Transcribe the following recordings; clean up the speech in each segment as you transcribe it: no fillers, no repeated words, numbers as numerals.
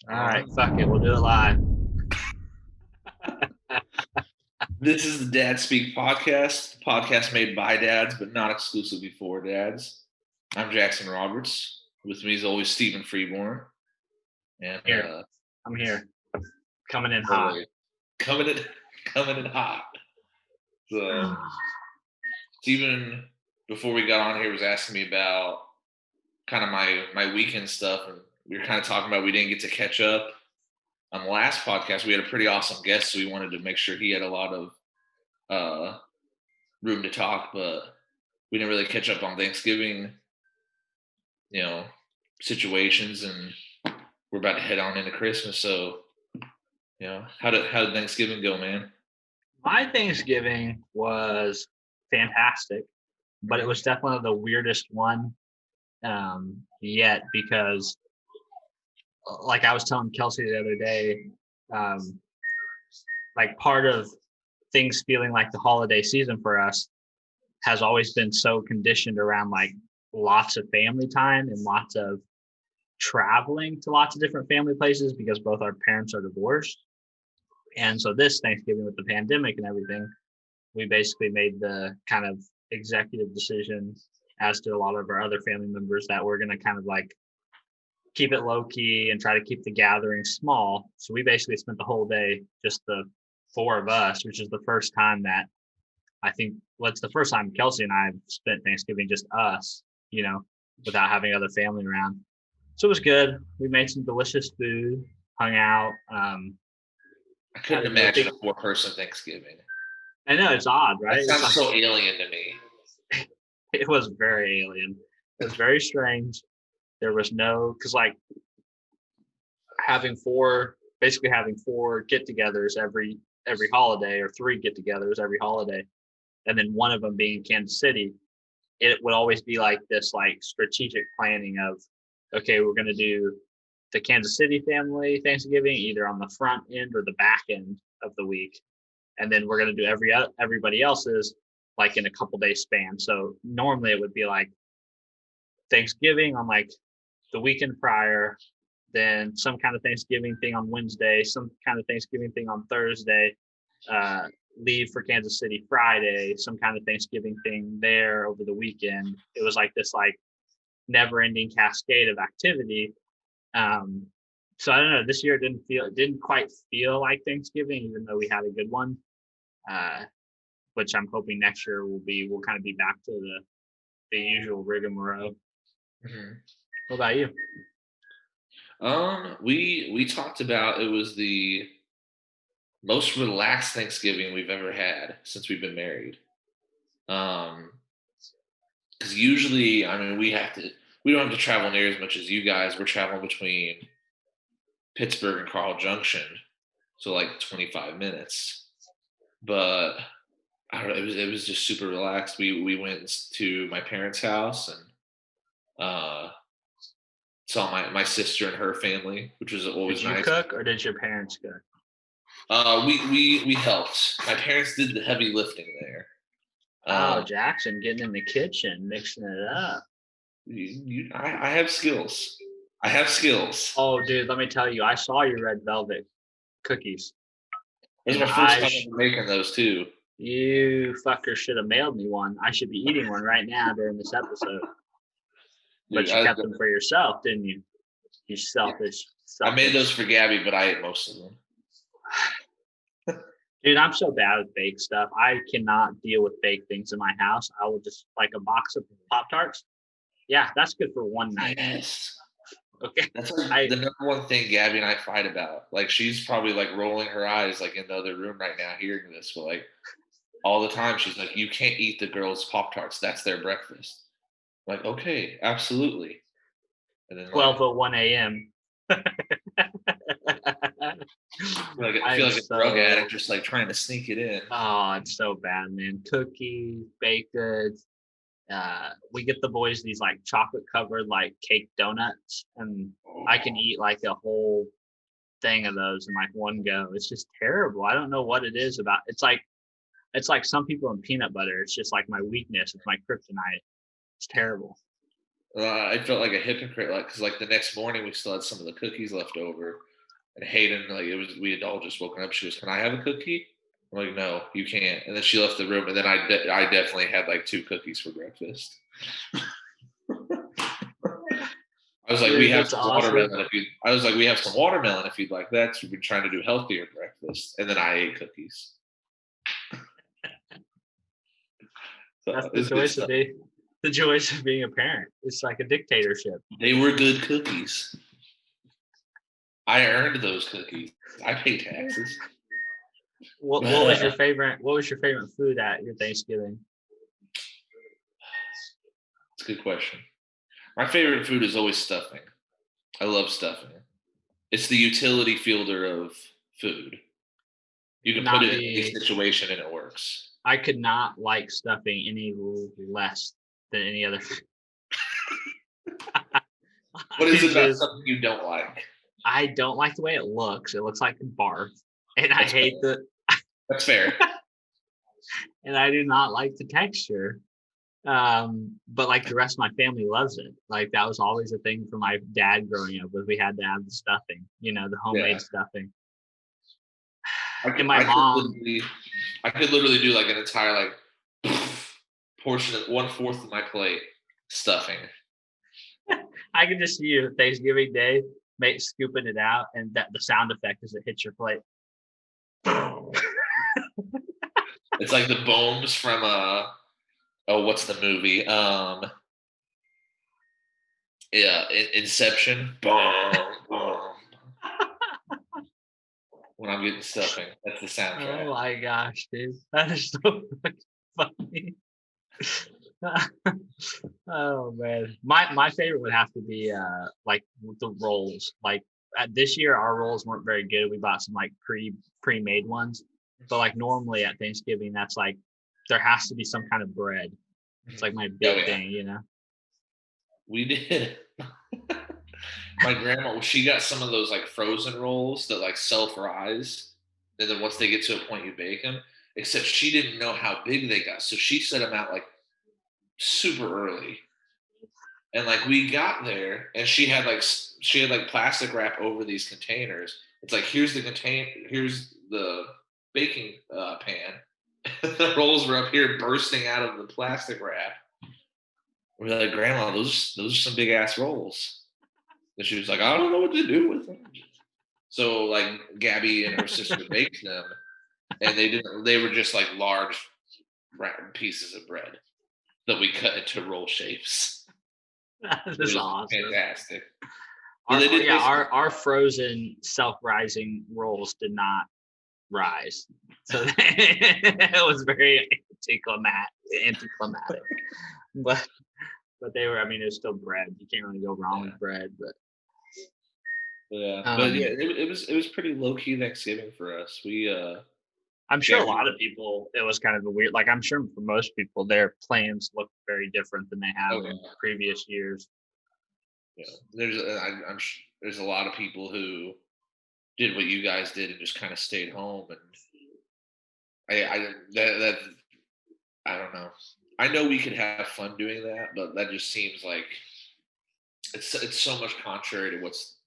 All right, fuck it. We'll do it live. This is the Dad Speak podcast, the podcast made by dads, but not exclusively for dads. I'm Jaxon Roberts. With me is always Steven Freeborn. And Here, I'm here, coming in hot. coming in hot. So Steven, before we got on here, was asking me about kind of my weekend stuff, and we were kind of talking about we didn't get to catch up on the last podcast. We had a pretty awesome guest, so we wanted to make sure he had a lot of room to talk, but we didn't really catch up on Thanksgiving, situations, and we're about to head on into Christmas. So, how did Thanksgiving go, man? My Thanksgiving was fantastic, but it was definitely the weirdest one yet because, like I was telling Kelsey the other day, like part of things feeling like the holiday season for us has always been so conditioned around like lots of family time and lots of traveling to lots of different family places because both our parents are divorced. And so this Thanksgiving with the pandemic and everything, we basically made the kind of executive decision, as did a lot of our other family members, that we're going to kind of like keep it low key and try to keep the gathering small. So we basically spent the whole day, just the four of us, which is the first time that I think, well, it's the first time Kelsey and I have spent Thanksgiving just us, without having other family around. So it was good. We made some delicious food, hung out. I couldn't imagine a 4-person Thanksgiving. I know, it's odd, right? That sounds so alien to me. It was very alien. It was very strange. There was no, because like having four get-togethers every holiday, or 3 get-togethers every holiday, and then one of them being in Kansas City, it would always be like this like strategic planning of, okay, we're going to do the Kansas City family Thanksgiving either on the front end or the back end of the week, and then we're going to do everybody else's like in a couple days span. So normally it would be like Thanksgiving on like the weekend prior, then some kind of Thanksgiving thing on Wednesday, some kind of Thanksgiving thing on Thursday, leave for Kansas City Friday, some kind of Thanksgiving thing there over the weekend. It was like this like never ending cascade of activity. So I don't know, this year it didn't quite feel like Thanksgiving, even though we had a good one. Which I'm hoping next year we'll kind of be back to the usual rigmarole. Mm-hmm. What about you? We talked about, it was the most relaxed Thanksgiving we've ever had since we've been married. Because usually, I mean, we don't have to travel near as much as you guys. We're traveling between Pittsburgh and Carl Junction, so like 25 minutes. But I don't know, it was just super relaxed. We went to my parents' house and saw my sister and her family, which was always nice. Did you cook or did your parents cook? We helped. My parents did the heavy lifting there. Jaxon getting in the kitchen, mixing it up. I have skills. I have skills. Oh, dude, let me tell you, I saw your red velvet cookies. This is my first time making those too. You fucker should have mailed me one. I should be eating one right now during this episode. But you kept them for yourself, didn't you? You selfish. I made those for Gabby, but I ate most of them. Dude, I'm so bad with baked stuff. I cannot deal with baked things in my house. I will just like a box of Pop-Tarts. Yeah, that's good for one night. Yes. Okay. That's like the number one thing Gabby and I fight about. Like, she's probably like rolling her eyes like in the other room right now hearing this, but like all the time she's like, you can't eat the girls' Pop-Tarts. That's their breakfast. I'm like, okay, absolutely. And then 12:01 a.m. I feel like a drug addict just like trying to sneak it in. Oh, it's so bad, man. Cookies, baked goods. We get the boys these like chocolate covered like cake donuts, and I can eat like a whole thing of those in like one go. It's just terrible. I don't know what it is about. It's like some people in peanut butter. It's just like my weakness. It's my kryptonite. It's terrible. I felt like a hypocrite, like because like the next morning we still had some of the cookies left over. And Hayden, like we had all just woken up. She goes, "Can I have a cookie?" I'm like, "No, you can't." And then she left the room, and then I definitely had like 2 cookies for breakfast. I was like, Dude, "We have that's some awesome. watermelon if you." I was like, "We have some watermelon if you'd like that." So we've been trying to do healthier breakfast, and then I ate cookies. So That's it's good stuff. the joys of being a parent. It's like a dictatorship. They were good cookies. I earned those cookies. I pay taxes. What was your favorite? What was your favorite food at your Thanksgiving? It's a good question. My favorite food is always stuffing. I love stuffing. It's the utility fielder of food. You can put Not it in any be. situation and it works. I could not like stuffing any less than any other food. What is it about something you don't like? I don't like the way it looks. It looks like barf, and I hate the. That's fair. And I do not like the texture. But like the rest of my family loves it. Like that was always a thing for my dad growing up was we had to have the stuffing, the homemade stuffing. And my mom, I could literally do like an entire portion of 1/4 of my plate stuffing. I could just see you Thanksgiving Day, scooping it out, and that the sound effect as it hits your plate. It's like the bones from what's the movie? Yeah, Inception. Boom, boom. When I'm getting stuffing, that's the soundtrack. Oh my gosh, dude, that is so funny. Oh man, my favorite would have to be like the rolls. Like this year, our rolls weren't very good. We bought some like pre-made ones, but like normally at Thanksgiving, that's like there has to be some kind of bread. It's like my big thing, We did. My grandma, she got some of those like frozen rolls that like self-rise, and then once they get to a point, you bake them. Except she didn't know how big they got, so she set them out like super early. And like we got there, and she had like plastic wrap over these containers. It's like here's the baking pan. The rolls were up here bursting out of the plastic wrap. We're like, Grandma, those are some big ass rolls. And she was like, I don't know what to do with them. So like Gabby and her sister baked them, and they were just like large pieces of bread that we cut into roll shapes. That is awesome. Fantastic. Our frozen self-rising rolls did not rise, so it was very anticlimactic. But they were. I mean, it was still bread. You can't really go wrong with bread. But it was pretty low key Thanksgiving for us. I'm sure a lot of people, it was kind of a weird. Like I'm sure for most people, their plans look very different than they have in previous years. Yeah, there's a lot of people who did what you guys did and just kind of stayed home, and I don't know. I know we could have fun doing that, but that just seems like it's so much contrary to what's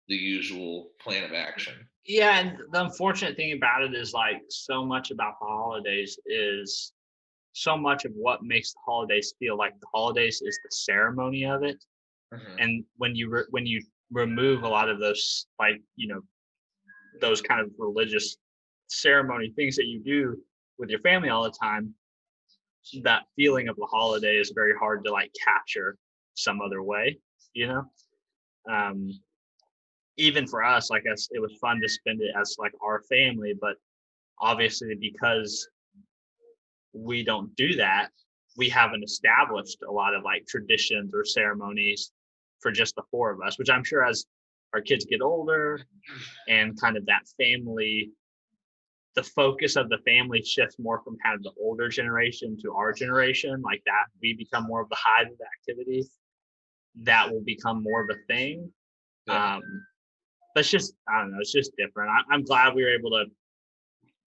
the usual plan of action. Yeah, and the unfortunate thing about it is like so much about the holidays is so much of what makes the holidays feel like the holidays is the ceremony of it. Mm-hmm. And when you remove a lot of those, like, those kind of religious ceremony things that you do with your family all the time, that feeling of the holiday is very hard to like capture some other way, even for us, like it was fun to spend it as like our family, but obviously because we don't do that, we haven't established a lot of like traditions or ceremonies for just the 4 of us, which I'm sure as our kids get older and kind of that family, the focus of the family shifts more from kind of the older generation to our generation, like that we become more of the hive of activity, that will become more of a thing. Yeah. But it's just, I don't know, it's just different. I'm glad we were able to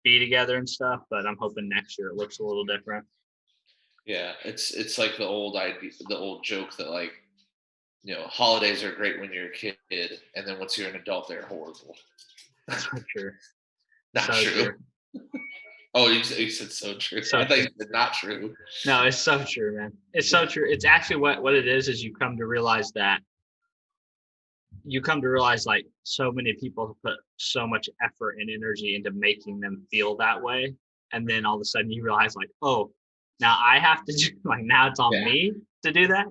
be together and stuff, but I'm hoping next year it looks a little different. Yeah, it's like the old idea, the old joke that like holidays are great when you're a kid, and then once you're an adult, they're horrible. That's so true. Not So true. true. Oh, you said so true. So I thought true. you said not true. No, it's so true, man. It's so true. It's actually what it is you come to realize like so many people put so much effort and energy into making them feel that way. And then all of a sudden you realize like, oh, now I have to do like now it's on me to do that,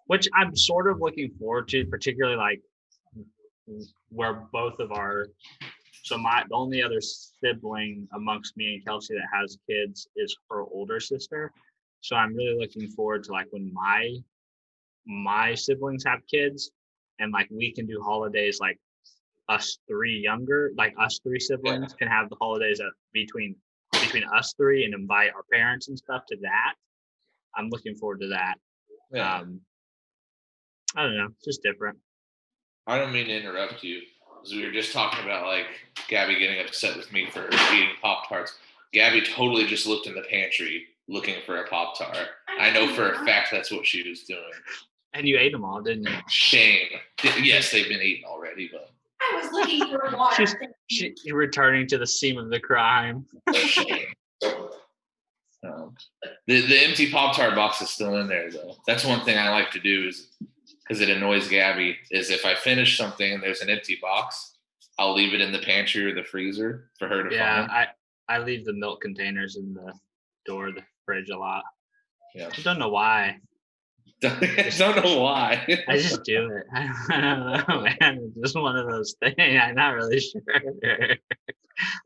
which I'm sort of looking forward to, particularly like where both of our the only other sibling amongst me and Kelsey that has kids is her older sister. So I'm really looking forward to like when my siblings have kids and like we can do holidays like us three siblings can have the holidays between us three and invite our parents and stuff to that. I'm looking forward to that. I don't know, just different. I don't mean to interrupt you, because we were just talking about like Gabby getting upset with me for eating Pop-Tarts. Gabby totally just looked in the pantry looking for a Pop-Tart. I know for a fact that's what she was doing. And you ate them all, didn't you? Shame. Yes, they've been eaten already, but I was looking for water. She's returning to the scene of the crime. Shame. The empty Pop-Tart box is still in there, though. That's one thing I like to do is, because it annoys Gabby, is if I finish something and there's an empty box, I'll leave it in the pantry or the freezer for her to find. Yeah, I leave the milk containers in the door of the fridge a lot. Yeah. I don't know why. I don't know why. I just do it. I don't know, man. It's just one of those things. I'm not really sure.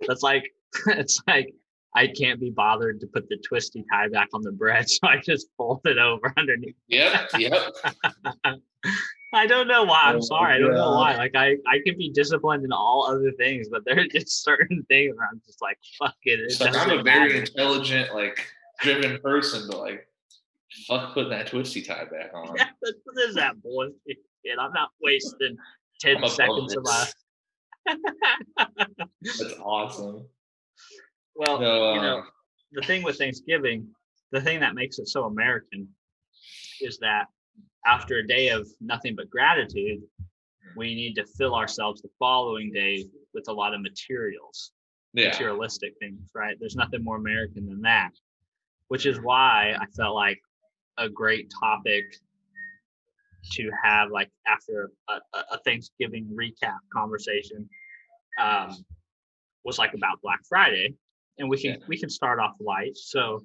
It's like I can't be bothered to put the twisty tie back on the bread, so I just fold it over underneath. Yep. I don't know why. I'm sorry. I don't know why. Like I can be disciplined in all other things, but there's just certain things where I'm just like, fuck it. It's like I'm a very intelligent, like driven person, but like fuck putting that twisty tie back on. Yeah, what is that bullshit? I'm not wasting 10 seconds of my. That's awesome. Well, the thing with Thanksgiving, the thing that makes it so American is that after a day of nothing but gratitude, we need to fill ourselves the following day with a lot of materialistic things, right? There's nothing more American than that, which is why I felt like a great topic to have like after a Thanksgiving recap conversation was like about Black Friday. And we can start off light. So,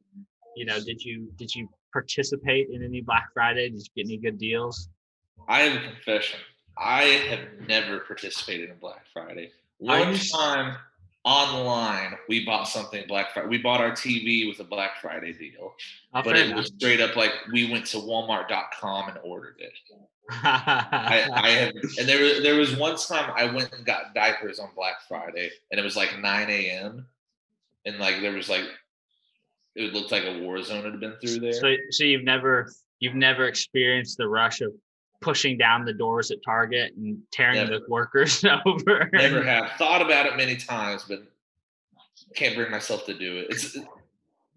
did you participate in any Black Friday? Did you get any good deals? I have a confession. I have never participated in Black Friday. One time online, we bought something Black Friday. We bought our TV with a Black Friday deal, but it was straight up like we went to Walmart.com and ordered it. I have, and there was one time I went and got diapers on Black Friday, and it was like 9 a.m. And like there was like it looked like a war zone had been through there. So you've never experienced the rush of pushing down the doors at Target and tearing the workers over. Never have. Thought about it many times, but can't bring myself to do it.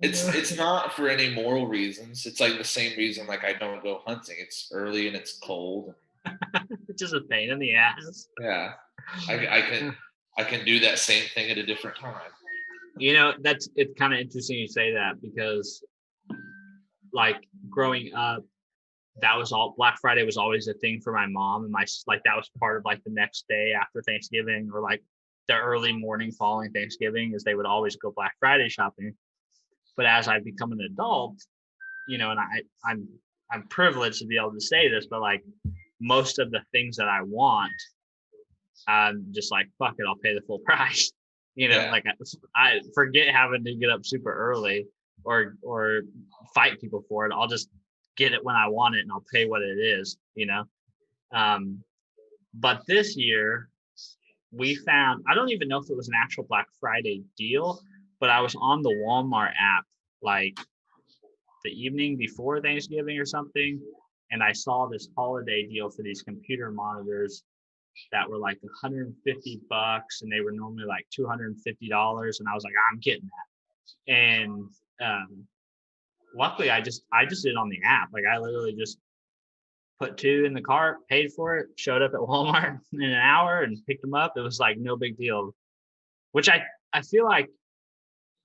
It's not for any moral reasons. It's like the same reason like I don't go hunting. It's early and it's cold. It's just a pain in the ass. Yeah, I can do that same thing at a different time. It's kind of interesting you say that, because like growing up, that was all Black Friday was always a thing for my mom, and that was part of like the next day after Thanksgiving, or like the early morning following Thanksgiving, is they would always go Black Friday shopping. But as I've become an adult, and I'm privileged to be able to say this, but like most of the things that I want, I'm just like, fuck it, I'll pay the full price. Like I forget having to get up super early or fight people for it. I'll just get it when I want it, and I'll pay what it is, But this year we found, I don't even know if it was an actual Black Friday deal, but I was on the Walmart app like the evening before Thanksgiving or something, and I saw this holiday deal for these computer monitors that were like $150, and they were normally like $250, and I was like, I'm getting that. And luckily I just did it on the app. Like I literally just put 2 in the cart, paid for it, showed up at Walmart in an hour and picked them up. It was like no big deal. Which I feel like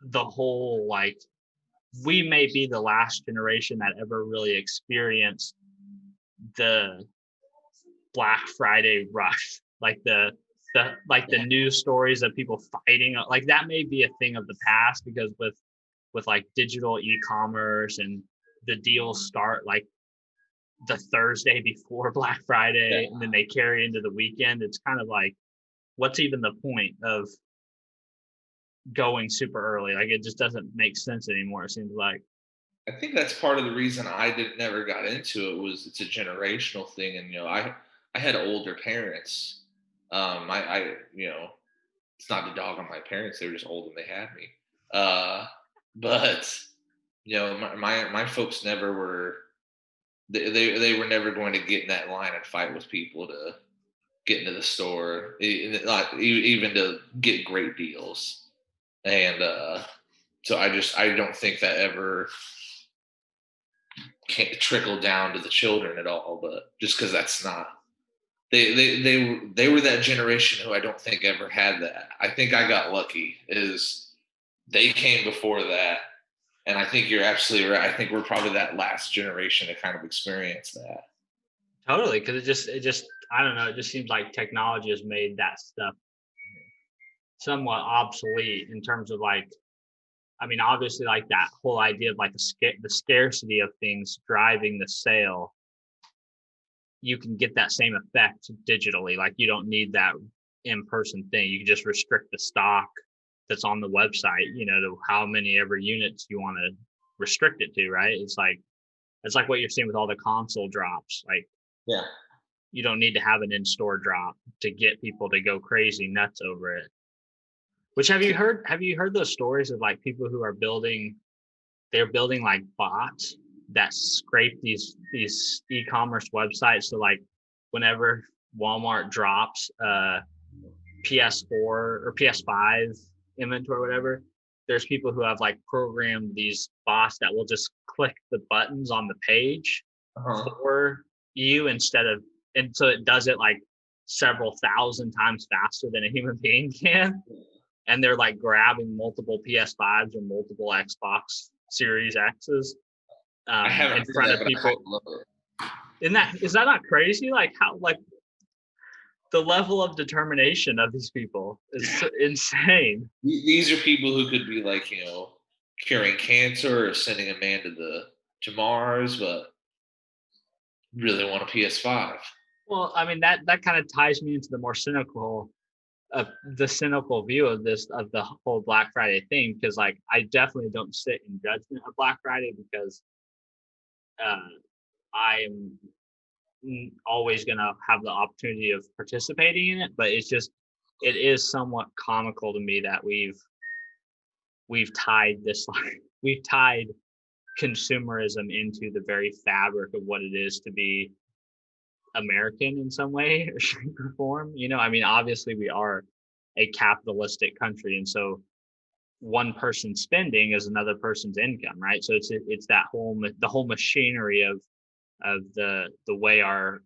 the whole like we may be the last generation that ever really experienced the Black Friday rush, like the news stories of people fighting, like that may be a thing of the past, because with like digital e-commerce and the deals start like the Thursday before Black Friday and then they carry into the weekend. It's kind of like, what's even the point of going super early? Like it just doesn't make sense anymore, it seems like. I think that's part of the reason I never got into it. Was it's a generational thing, and I had older parents. I it's not to dog on my parents; they were just old and they had me. But my folks never were. They were never going to get in that line and fight with people to get into the store, not even to get great deals. And so I don't think that ever can't trickle down to the children at all. But just because that's not they were that generation who I don't think ever had that. I think I got lucky. Is they came before that, and I think you're absolutely right. I think we're probably that last generation to kind of experience that. Totally, because it just I don't know. It just seems like technology has made that stuff somewhat obsolete in terms of like, I mean, obviously, like that whole idea of like the scarcity of things driving the sale. You can get that same effect digitally. Like you don't need that in-person thing. You can just restrict the stock that's on the website, to how many ever units you want to restrict it to, right? It's like what you're seeing with all the console drops. Like, yeah, you don't need to have an in-store drop to get people to go crazy nuts over it. Which have you heard those stories of like people who are building like bots that scrape these e-commerce websites? So like whenever Walmart drops PS4 or PS5 inventory, whatever, there's people who have like programmed these bots that will just click the buttons on the page for you and so it does it like several thousand times faster than a human being can. And they're like grabbing multiple PS5s or multiple Xbox Series X's in front of people. Is that not crazy? Like how, like the level of determination of these people is insane. These are people who could be like, curing cancer or sending a man to Mars, but really want a PS5. Well, I mean, that kind of ties me into the more cynical view of the whole Black Friday thing, because like I definitely don't sit in judgment of Black Friday, because I am always going to have the opportunity of participating in it, but it is somewhat comical to me that we've tied consumerism into the very fabric of what it is to be American in some way or shape or form. I mean, obviously we are a capitalistic country, and so one person's spending is another person's income, right? So it's that the whole machinery of the way our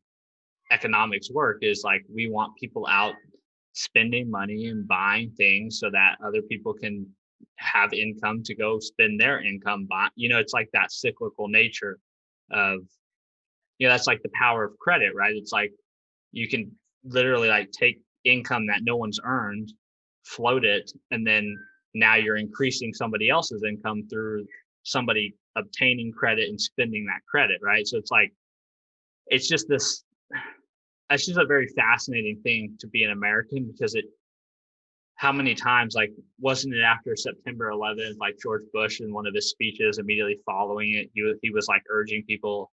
economics work is like we want people out spending money and buying things so that other people can have income to go spend their income it's like that cyclical nature of that's like the power of credit, right? It's like you can literally like take income that no one's earned, float it, and then now you're increasing somebody else's income through somebody obtaining credit and spending that credit, right? So it's just a very fascinating thing to be an American, because how many times, like, wasn't it after September 11th, like George Bush in one of his speeches immediately following it, he was like urging people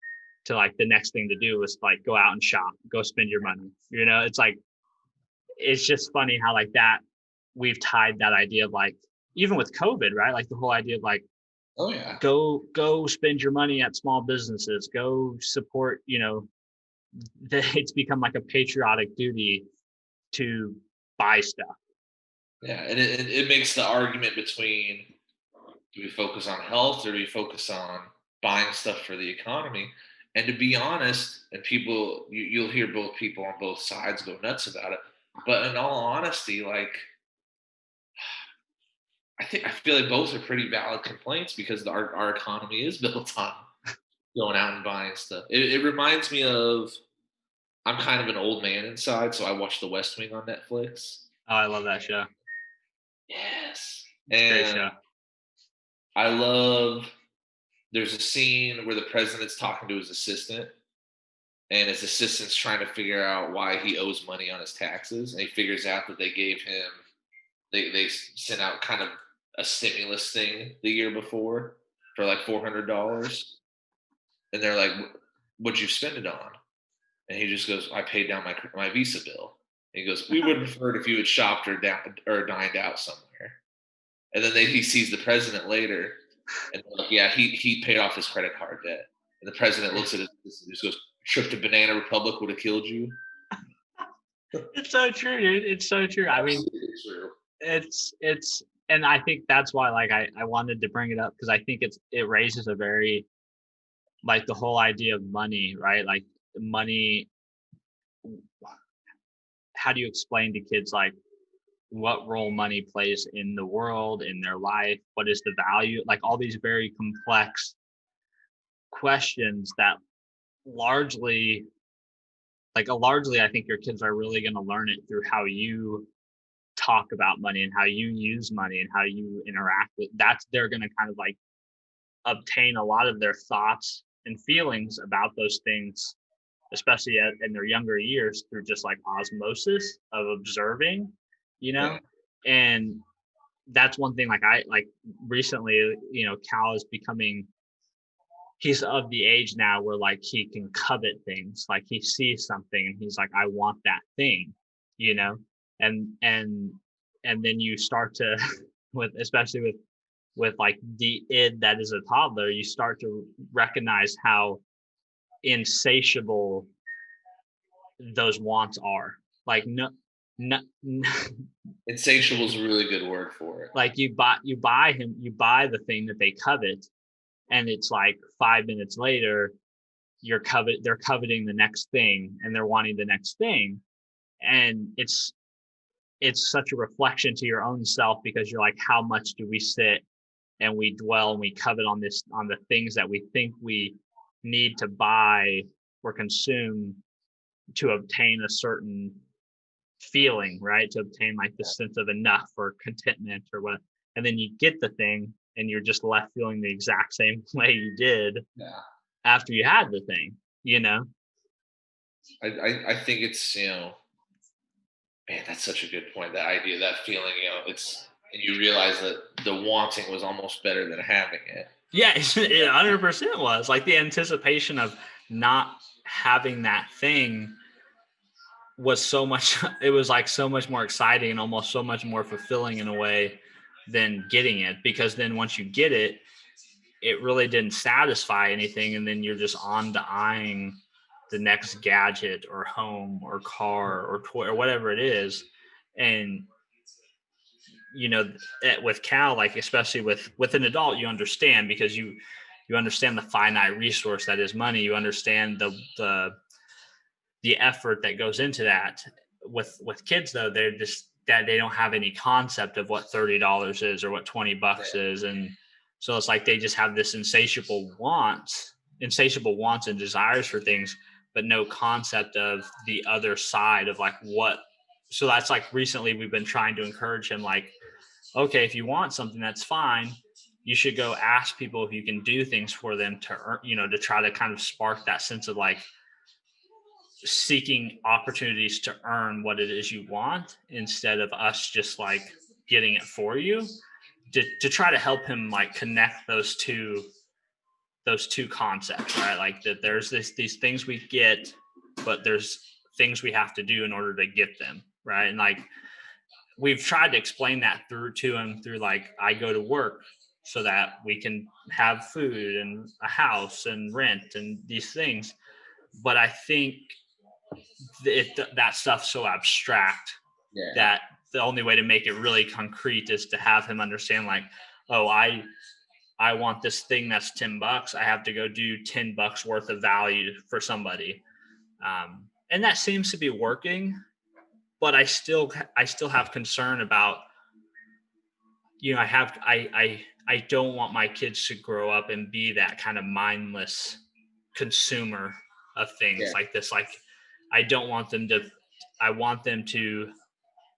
to like the next thing to do was like go out and shop, go spend your money. It's like, it's just funny how like that we've tied that idea of like, even with COVID, right? Like the whole idea of like, oh yeah, go spend your money at small businesses, go support, it's become like a patriotic duty to buy stuff. Yeah, and it makes the argument between, do we focus on health or do we focus on buying stuff for the economy? And to be honest, and people, you'll hear both people on both sides go nuts about it. But in all honesty, like, I feel like both are pretty valid complaints because our economy is built on going out and buying stuff. It reminds me of, I'm kind of an old man inside, so I watch The West Wing on Netflix. Oh, I love that show. Yes. It's a great show. I love, there's a scene where the president's talking to his assistant, and his assistant's trying to figure out why he owes money on his taxes, and he figures out that they gave him, they sent out kind of a stimulus thing the year before for like $400, and they're like, "What'd you spend it on?" And he just goes, "I paid down my Visa bill." And he goes, "We would have preferred if you had shopped or dined out somewhere." And then he sees the president later, and they're like, "Yeah, he paid off his credit card debt." And the president looks at his and just goes, "Trip to Banana Republic would have killed you." It's so true, dude. It's so true. I mean, it's, and I think that's why, like, I wanted to bring it up, because I think it raises a very, like, the whole idea of money, right? Like, money, how do you explain to kids, like, what role money plays in the world, in their life? What is the value? Like, all these very complex questions that largely, I think your kids are really going to learn it through how you talk about money and how you use money and how you interact with. That's, they're going to kind of like obtain a lot of their thoughts and feelings about those things, especially in their younger years, through just like osmosis of observing, Yeah. And that's one thing, like, I like recently, Cal is becoming, he's of the age now where, like, he can covet things. Like, he sees something and he's like, I want that thing, and then you start to especially with like the id that is a toddler, you start to recognize how insatiable those wants are. Like, no, insatiable is a really good word for it. Like, you buy the thing that they covet, and it's like 5 minutes later they're coveting the next thing, and they're wanting the next thing. And it's such a reflection to your own self, because you're like, how much do we sit and we dwell and we covet on the things that we think we need to buy or consume to obtain a certain feeling, right? To obtain like the sense of enough or contentment or what. And then you get the thing and you're just left feeling the exact same way you did after you had the thing, I think it's, man, that's such a good point. That idea, that feeling, it's, and you realize that the wanting was almost better than having it. Yeah, it 100% was. Like, the anticipation of not having that thing was so much, it was like so much more exciting and almost so much more fulfilling in a way than getting it, because then once you get it, it really didn't satisfy anything, and then you're just on to eyeing the next gadget or home or car or toy or whatever it is. And with Cal, like, especially with an adult, you understand, because you understand the finite resource that is money. You understand the effort that goes into that. With kids, though, they're just that they don't have any concept of what $30 is or what $20 is. And so it's like they just have this insatiable wants and desires for things, but no concept of the other side of like what. So that's like, recently we've been trying to encourage him, like, okay, if you want something, that's fine. You should go ask people if you can do things for them to earn, to try to kind of spark that sense of like seeking opportunities to earn what it is you want, instead of us just like getting it for you, to try to help him like connect those two concepts, right? Like, that there's these things we get, but there's things we have to do in order to get them, right? And like, we've tried to explain that through to him through like, I go to work so that we can have food and a house and rent and these things. But I think that stuff's so abstract that the only way to make it really concrete is to have him understand, like, oh, I I want this thing that's $10. I have to go do $10 worth of value for somebody. And that seems to be working, but I still have concern about, I don't want my kids to grow up and be that kind of mindless consumer of things like this. Like, I don't want them to, I want them to,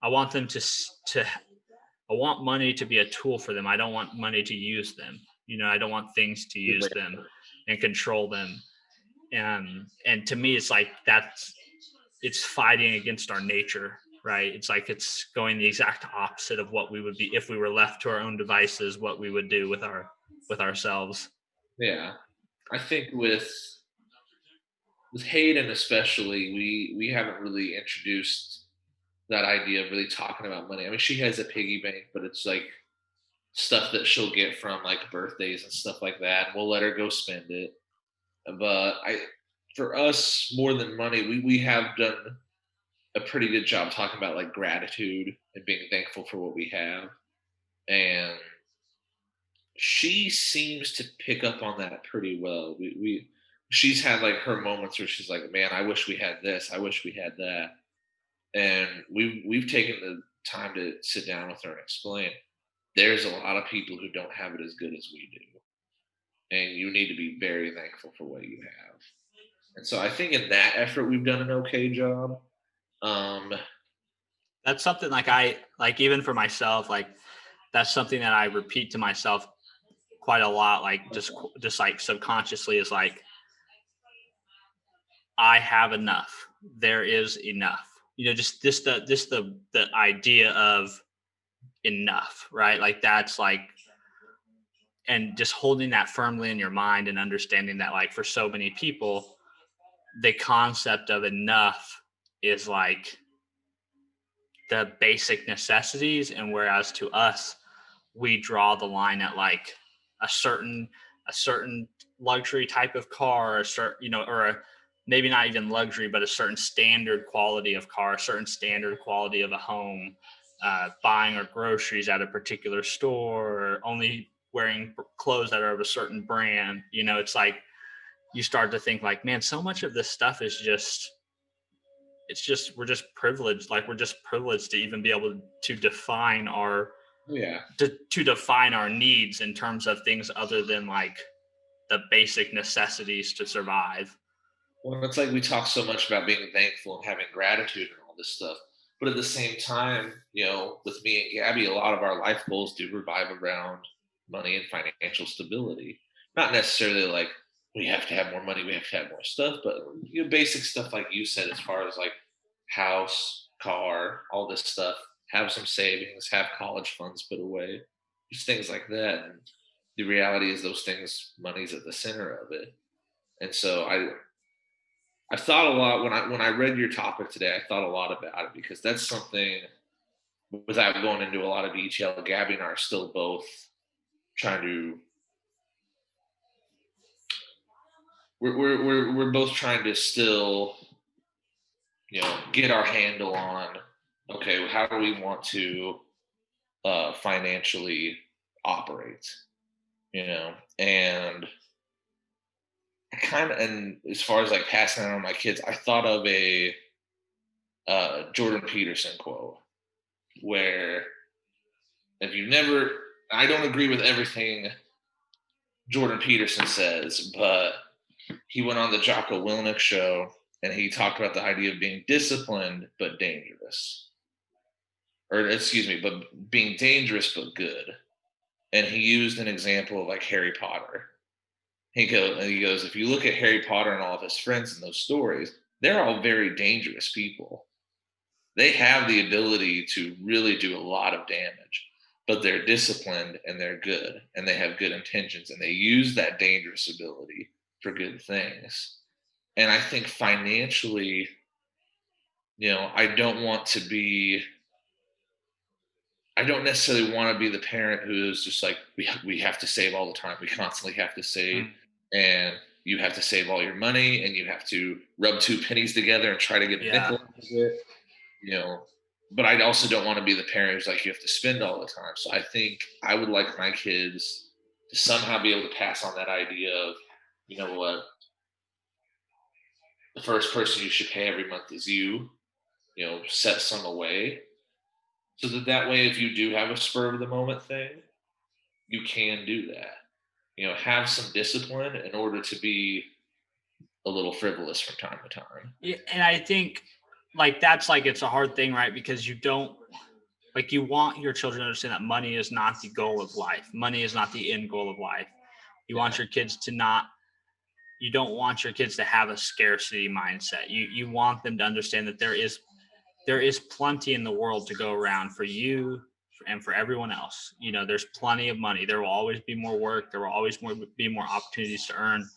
I want them to, I want money to be a tool for them. I don't want money to use them. I don't want things to use them and control them. And to me, it's like it's fighting against our nature, right? It's like it's going the exact opposite of what we would be if we were left to our own devices, what we would do with ourselves. Yeah. I think with Hayden especially, we haven't really introduced that idea of really talking about money. I mean, she has a piggy bank, but it's like stuff that she'll get from like birthdays and stuff like that. We'll let her go spend it. But for us, more than money, we have done a pretty good job talking about like gratitude and being thankful for what we have. And she seems to pick up on that pretty well. She's had like her moments where she's like, man, I wish we had this. I wish we had that. And we've taken the time to sit down with her and explain there's a lot of people who don't have it as good as we do. And you need to be very thankful for what you have. And so I think in that effort, we've done an okay job. That's something even for myself, like that's something that I repeat to myself quite a lot, like just like subconsciously, is like, I have enough. There is enough. Just the idea of enough, right? Like that's like, and just holding that firmly in your mind and understanding that, like, for so many people, the concept of enough is like the basic necessities, and whereas to us, we draw the line at like a certain luxury type of car, a certain, or maybe not even luxury, but a certain standard quality of car, a certain standard quality of a home, buying our groceries at a particular store, or only wearing clothes that are of a certain brand. It's like you start to think like, man, so much of this stuff is we're just privileged. Like, we're just privileged to even be able to define our to define our needs in terms of things other than like the basic necessities to survive. Well, it's like we talk so much about being thankful and having gratitude and all this stuff, but at the same time, with me and Gabby, a lot of our life goals do revolve around money and financial stability. Not necessarily like we have to have more money, we have to have more stuff, but basic stuff like you said, as far as like house, car, all this stuff, have some savings, have college funds put away, just things like that. And the reality is those things, money's at the center of it. And so I thought a lot when I read your topic today. I thought a lot about it because that's something, without going into a lot of detail, Gabby and I are still both trying to. We're both trying to still, get our handle on. Okay, how do we want to financially operate? And and as far as like passing it on to my kids, I thought of a Jordan Peterson quote where, I don't agree with everything Jordan Peterson says, but he went on the Jocko Willink show and he talked about the idea of being disciplined but dangerous, or excuse me, but being dangerous but good. And he used an example of like Harry Potter. He goes, if you look at Harry Potter and all of his friends in those stories, they're all very dangerous people. They have the ability to really do a lot of damage, but they're disciplined and they're good and they have good intentions and they use that dangerous ability for good things. And I think financially, I don't necessarily want to be the parent who's just like, we have to save all the time. We constantly have to save. And you have to save all your money and you have to rub two pennies together and try to get a nickel out of it, but I also don't want to be the parent who's like, you have to spend all the time. So I think I would like my kids somehow be able to pass on that idea of, you know what, the first person you should pay every month is you. You know, set some away so that way, if you do have a spur of the moment thing, you can do that. You know, have some discipline in order to be a little frivolous from time to time. Yeah, and I think like that's like it's a hard thing, right? Because you don't like you want your children to understand that money is not the goal of life. Money is not the end goal of life. You Yeah, want your kids to not you don't want your kids to have a scarcity mindset. You want them to understand that there is plenty in the world to go around for you and for everyone else. You know, there's plenty of money. There will always be more work. There will always be more opportunities to earn.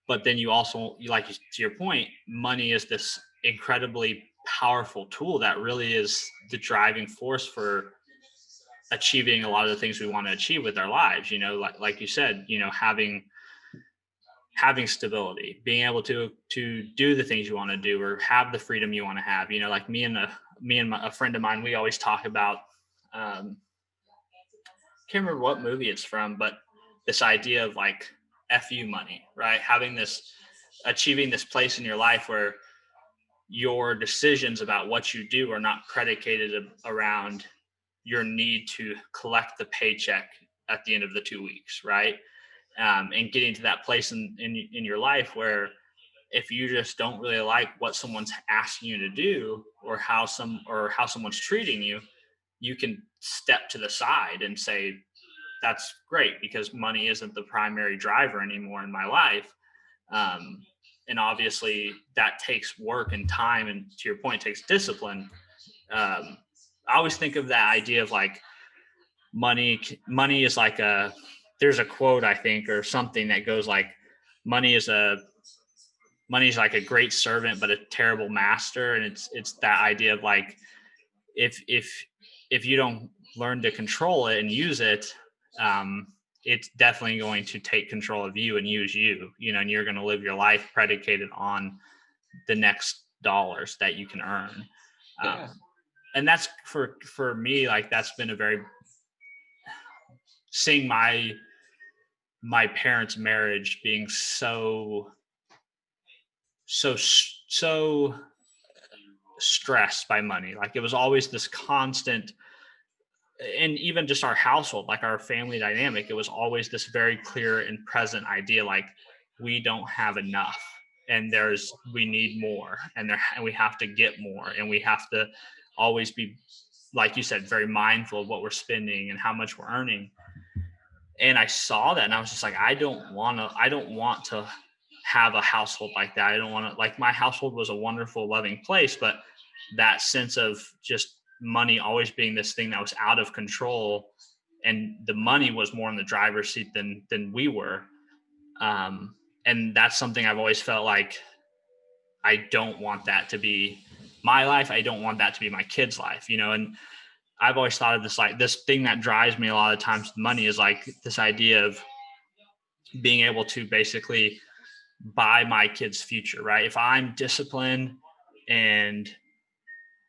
But then you also, to your point, money is this incredibly powerful tool that really is the driving force for achieving a lot of the things we want to achieve with our lives. You know, like you said, you know, having stability, being able to do the things you want to do or have the freedom you want to have. You know, like a friend of mine, we always talk about. Can't remember what movie it's from, but this idea of like fu money, right? Having this, achieving this place in your life where your decisions about what you do are not predicated around your need to collect the paycheck at the end of the 2 weeks, right? And getting to that place in your life where if you just don't really like what someone's asking you to do or how someone's treating you, you can step to the side and say, that's great because money isn't the primary driver anymore in my life. Um, and obviously that takes work and time. And to your point, it takes discipline. Um, I always think of that idea of like money is like there's a quote, I think, or something that goes like, money is a, money's like a great servant, but a terrible master. And it's that idea of like, if if you don't learn to control it and use it, um, it's definitely going to take control of you and use you. You know, and you're going to live your life predicated on the next dollars that you can earn. yeah, And that's for me, like that's been a very seeing my parents' marriage being so stressed by money. Like it was always this constant, and even just our household, like our family dynamic, it was always this very clear and present idea like we don't have enough and we need more and we have to get more and we have to always be, like you said, very mindful of what we're spending and how much we're earning. And I saw that and I was just like, I don't want to have a household like that. I don't want to, like, my household was a wonderful, loving place, but that sense of just money always being this thing that was out of control and the money was more in the driver's seat than we were. Um, and that's something I've always felt like I don't want that to be my life. I don't want that to be my kid's life, you know. And I've always thought of this like this thing that drives me a lot of times with money is like this idea of being able to basically buy my kid's future, right? If I'm disciplined and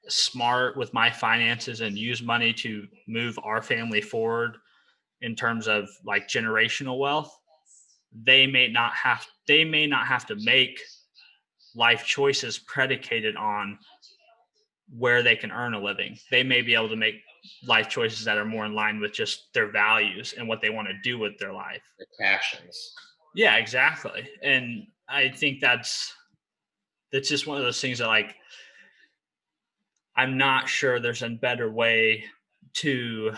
smart with my finances and use money to move our family forward in terms of like generational wealth, they may not have to make life choices predicated on where they can earn a living. They may be able to make life choices that are more in line with just their values and what they want to do with their life. the passions. Yeah, exactly. And I think that's just one of those things that like I'm not sure there's a better way to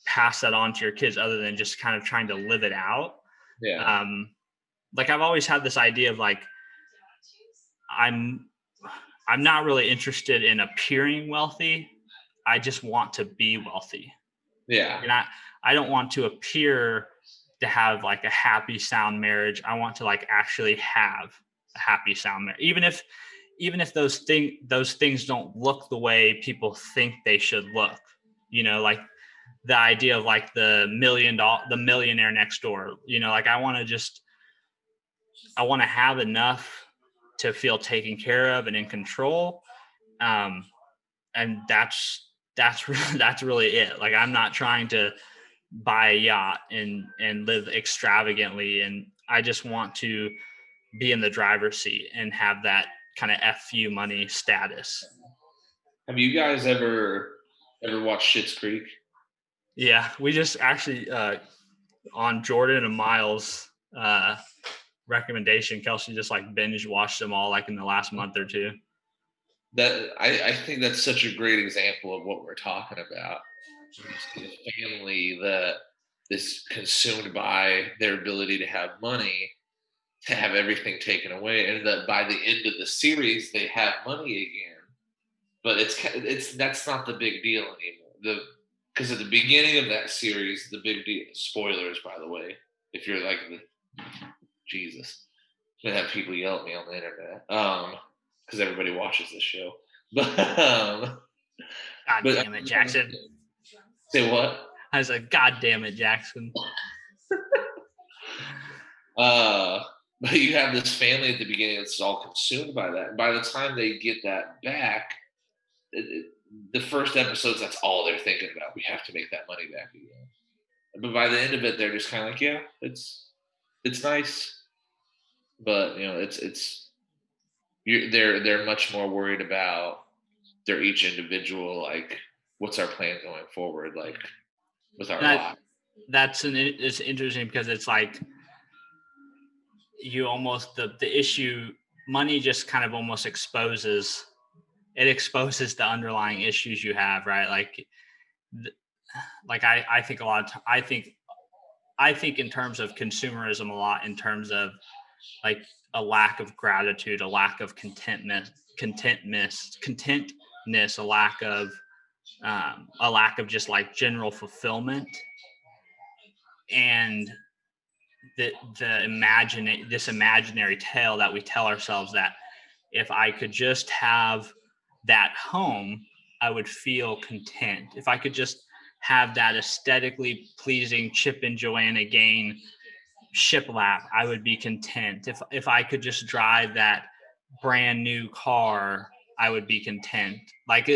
pass that on to your kids other than just kind of trying to live it out. Yeah, Um, like I've always had this idea of like I'm I'm not really interested in appearing wealthy. I just want to be wealthy. yeah, And I don't want to appear to have like a happy sound marriage. I want to like actually have a happy sound marriage. Even if those things don't look the way people think they should look. You know, like the idea of like the millionaire next door. You know, like I want to have enough to feel taken care of and in control. Um, and that's really, that's really it. Like I'm not trying to buy a yacht and live extravagantly, and I just want to be in the driver's seat and have that kind of FU money status. Have you guys ever watched Schitt's Creek? Yeah, we just actually on Jordan and Miles recommendation, Kelsey just like binge watched them all like in the last month or two. That I think that's such a great example of what we're talking about. You see a family that is consumed by their ability to have money, to have everything taken away, and that by the end of the series they have money again. But it's that's not the big deal anymore. Because at the beginning of that series, the big deal. Spoilers, by the way, if you're like Jesus, I'm gonna have people yell at me on the internet. Because everybody watches this show. But God damn it, Jaxon. Say what? I was like, God damn it, Jaxon. But you have this family at the beginning that's all consumed by that. And by the time they get that back, the first episodes, that's all they're thinking about. We have to make that money back again. But by the end of it, they're just kind of like, yeah, it's nice, but they're much more worried about their each individual, like, what's our plan going forward, like with our life. It's interesting because it's like you almost the issue, money just kind of almost exposes the underlying issues you have, right? Like I think a lot of I think in terms of consumerism a lot, in terms of like a lack of gratitude, a lack of contentness, a lack of just like general fulfillment, and this imaginary tale that we tell ourselves that if I could just have that home, I would feel content. If I could just have that aesthetically pleasing Chip and Joanna Gain shiplap, I would be content. If I could just drive that brand new car, I would be content. Like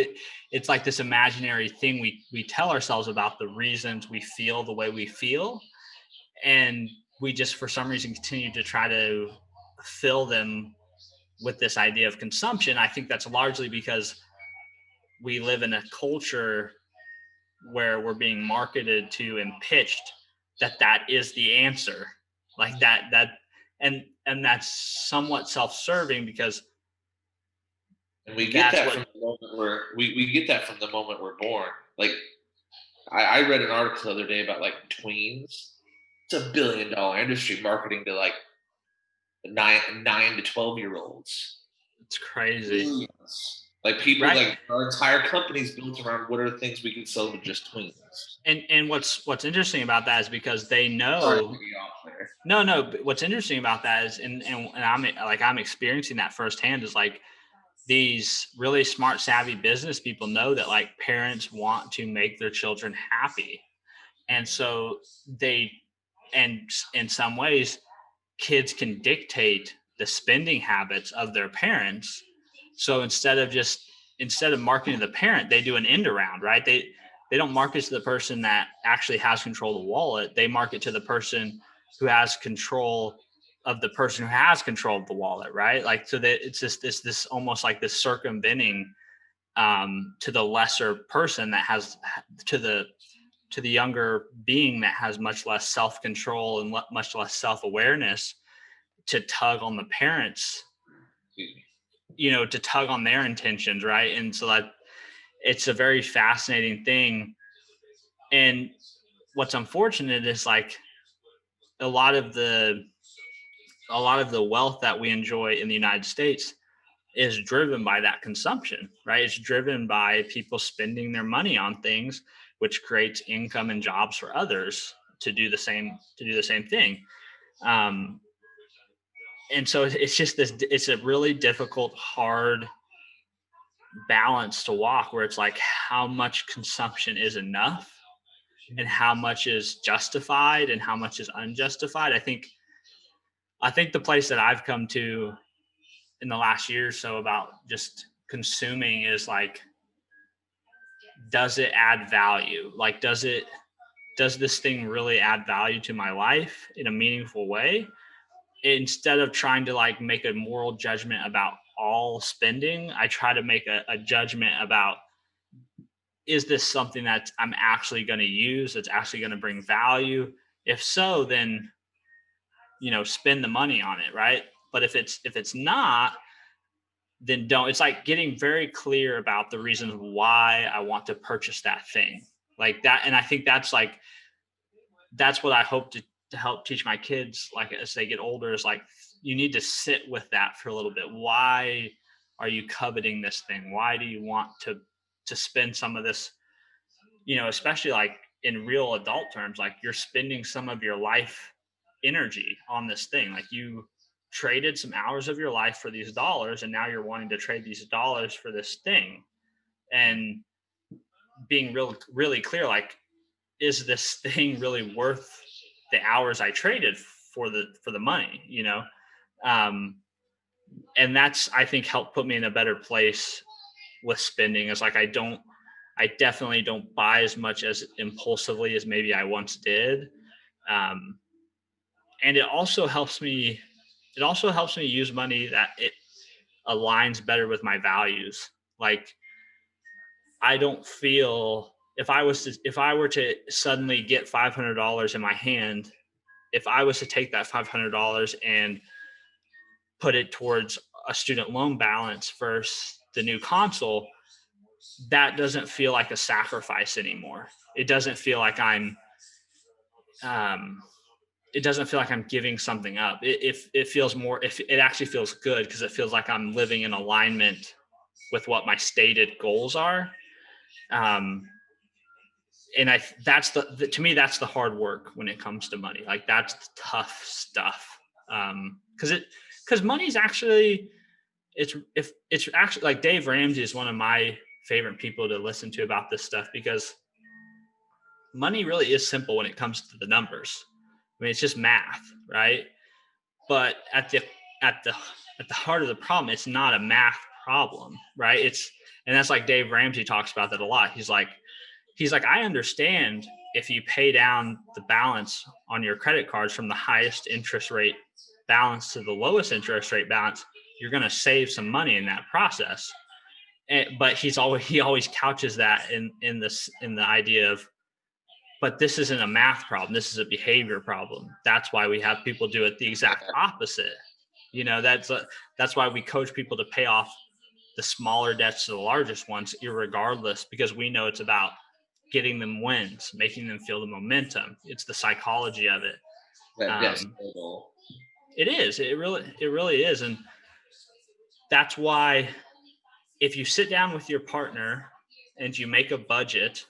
it's like this imaginary thing we tell ourselves about the reasons we feel the way we feel, and we just for some reason continue to try to fill them with this idea of consumption. I think that's largely because we live in a culture where we're being marketed to and pitched that is the answer, like that and that's somewhat self-serving because and we get that from the moment we get that from the moment we're born. Like I read an article the other day about like tweens. It's $1 billion industry marketing to like 9 to 12-year-olds. It's crazy. Like people, right? Like our entire company's built around what are the things we can sell to just tweens. And what's interesting about that is because they know. No. But what's interesting about that is, and I'm experiencing that firsthand, is like these really smart, savvy business people know that like parents want to make their children happy, and so and in some ways, kids can dictate the spending habits of their parents. So instead of marketing to the parent, they do an end around, right? They don't market to the person that actually has control of the wallet. They market to the person who has control of the person who has control of the wallet, right? Like, so that it's just this almost like this circumventing to the lesser person that has to the younger being that has much less self-control and much less self-awareness, to tug on the parents, to tug on their intentions, right? And so that it's a very fascinating thing. And what's unfortunate is like a lot of the wealth that we enjoy in the United States is driven by that consumption, right? It's driven by people spending their money on things, which creates income and jobs for others to do the same thing. And so it's just it's a really difficult, hard balance to walk, where it's like how much consumption is enough and how much is justified and how much is unjustified. I think the place that I've come to in the last year or so about just consuming is like, does it add value? Like, does it does this thing really add value to my life in a meaningful way? Instead of trying to like make a moral judgment about all spending, I try to make a judgment about, is this something that I'm actually going to use, that's actually going to bring value? If so, then spend the money on it, right? But if it's not, then don't. It's like getting very clear about the reasons why I want to purchase that thing, like that. And I think that's what I hope to help teach my kids, like as they get older, is like, you need to sit with that for a little bit. Why are you coveting this thing? Why do you want to spend some of this, especially like in real adult terms, like you're spending some of your life energy on this thing. Like you traded some hours of your life for these dollars, and now you're wanting to trade these dollars for this thing. And being really clear, like, is this thing really worth the hours I traded for the money, um, and that's, I think, helped put me in a better place with spending. Is like, I definitely don't buy as much as impulsively as maybe I once did. um, and it also helps me use money that it aligns better with my values. Like, I don't feel, if I were to suddenly get $500 in my hand, if I was to take that $500 and put it towards a student loan balance versus the new console, that doesn't feel like a sacrifice anymore. It doesn't feel like um, I'm giving something up. It feels more, if it actually feels good, because it feels like I'm living in alignment with what my stated goals are. Um, and that's to me, that's the hard work when it comes to money. Like, that's the tough stuff. Because money's actually, it's actually, like, Dave Ramsey is one of my favorite people to listen to about this stuff, because money really is simple when it comes to the numbers. I mean, it's just math, right? But at the heart of the problem, it's not a math problem, right? And that's, like, Dave Ramsey talks about that a lot. He's like, I understand if you pay down the balance on your credit cards from the highest interest rate balance to the lowest interest rate balance, you're going to save some money in that process. But he always couches that in the idea of, but this isn't a math problem. This is a behavior problem. That's why we have people do it the exact opposite. That's why we coach people to pay off the smaller debts to the largest ones, irregardless, because we know it's about getting them wins, making them feel the momentum. It's the psychology of it. That debt snowball. It is. It really is. And that's why, if you sit down with your partner and you make a budget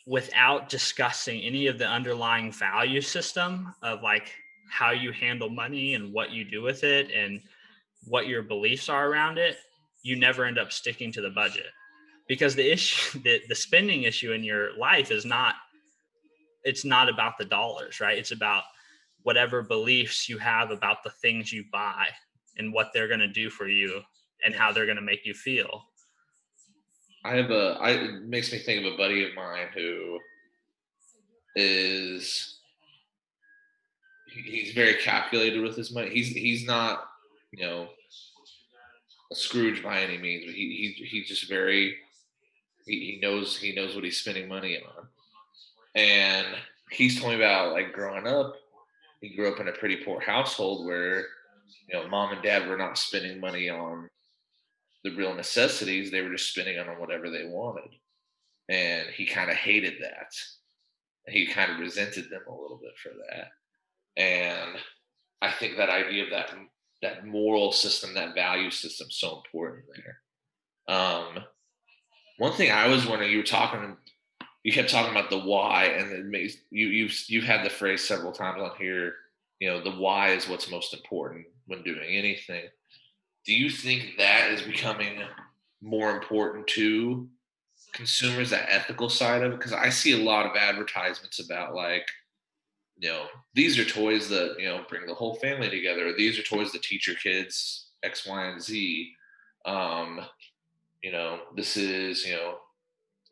without discussing any of the underlying value system of, like, how you handle money and what you do with it and what your beliefs are around it, you never end up sticking to the budget. Because the issue, the spending issue in your life it's not about the dollars, right? It's about whatever beliefs you have about the things you buy and what they're going to do for you and how they're going to make you feel. It makes me think of a buddy of mine who he's very calculated with his money. He's not, a Scrooge by any means, but he's just very, he knows what he's spending money on. And he's told me about, like, growing up, he grew up in a pretty poor household where, mom and dad were not spending money on the real necessities. They were just spending on whatever they wanted. And he kind of hated that. He kind of resented them a little bit for that. And I think that idea of that moral system, that value system, is so important there. One thing I was wondering, you kept talking about the why, and it makes you've had the phrase several times on here. The why is what's most important when doing anything. Do you think that is becoming more important to consumers, that ethical side of it? Because I see a lot of advertisements about, like, these are toys that, bring the whole family together. Or these are toys that teach your kids X, Y, and Z. This is,